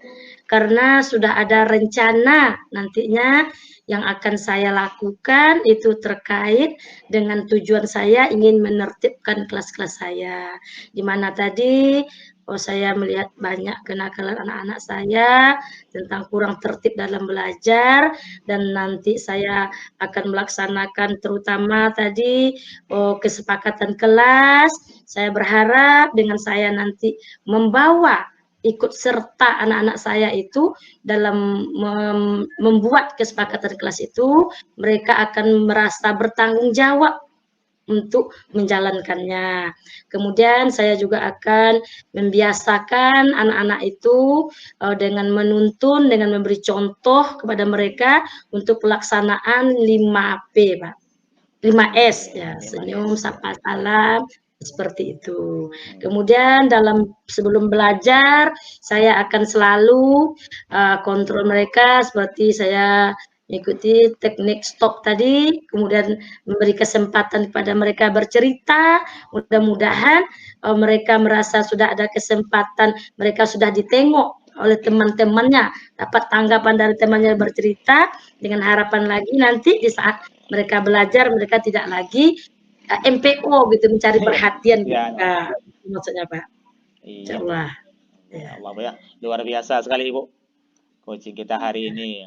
Karena sudah ada rencana nantinya yang akan saya lakukan itu terkait dengan tujuan saya ingin menertibkan kelas-kelas saya. Di mana tadi saya melihat banyak kenakalan anak-anak saya tentang kurang tertib dalam belajar, dan nanti saya akan melaksanakan terutama tadi kesepakatan kelas. Saya berharap dengan saya nanti membawa ikut serta anak-anak saya itu dalam membuat kesepakatan kelas itu, mereka akan merasa bertanggung jawab untuk menjalankannya. Kemudian saya juga akan membiasakan anak-anak itu dengan menuntun, dengan memberi contoh kepada mereka untuk pelaksanaan 5P, Pak. 5S ya, 5S senyum, ya. sapa, salam, seperti itu. Kemudian sebelum belajar, saya akan selalu kontrol mereka seperti saya mengikuti teknik stop tadi, kemudian memberi kesempatan kepada mereka bercerita. Mudah-mudahan mereka merasa sudah ada kesempatan, mereka sudah ditengok oleh teman-temannya, dapat tanggapan dari temannya bercerita, dengan harapan lagi nanti di saat mereka belajar, mereka tidak lagi MPO gitu, mencari perhatian gitu, Ya, Kak. Maksudnya, Pak. iya. Insyaallah. Ya Ya. Allah ya, luar biasa sekali Ibu coaching kita hari ini.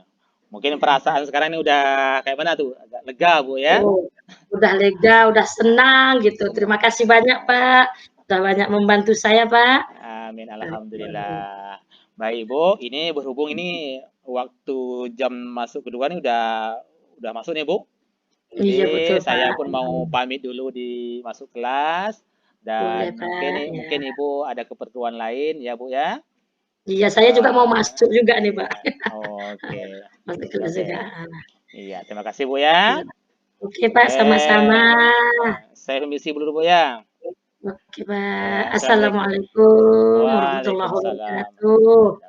Mungkin perasaan sekarang ini udah kayak mana tuh? Agak lega Bu ya? Oh, udah lega, udah senang gitu. Terima kasih banyak, Pak. Sudah banyak membantu saya, Pak. Amin, alhamdulillah. Baik Bu, ini berhubung ini waktu jam masuk kedua nih udah masuk nih Bu. Iya, betul, Jadi saya Pak. pun mau pamit dulu di masuk kelas Boleh, dan mungkin Pak. nih Ya. mungkin Ibu ada keperluan lain ya Bu ya. Iya, saya juga mau masuk juga nih, Pak. Oke. Masuk kelas Oke. juga. Iya, terima kasih Bu ya. Oke, Pak, sama-sama. Saya permisi dulu Bu ya. Oke, Pak. Ya, Assalamualaikum. Assalamualaikum warahmatullahi Waalaikumsalam. wabarakatuh.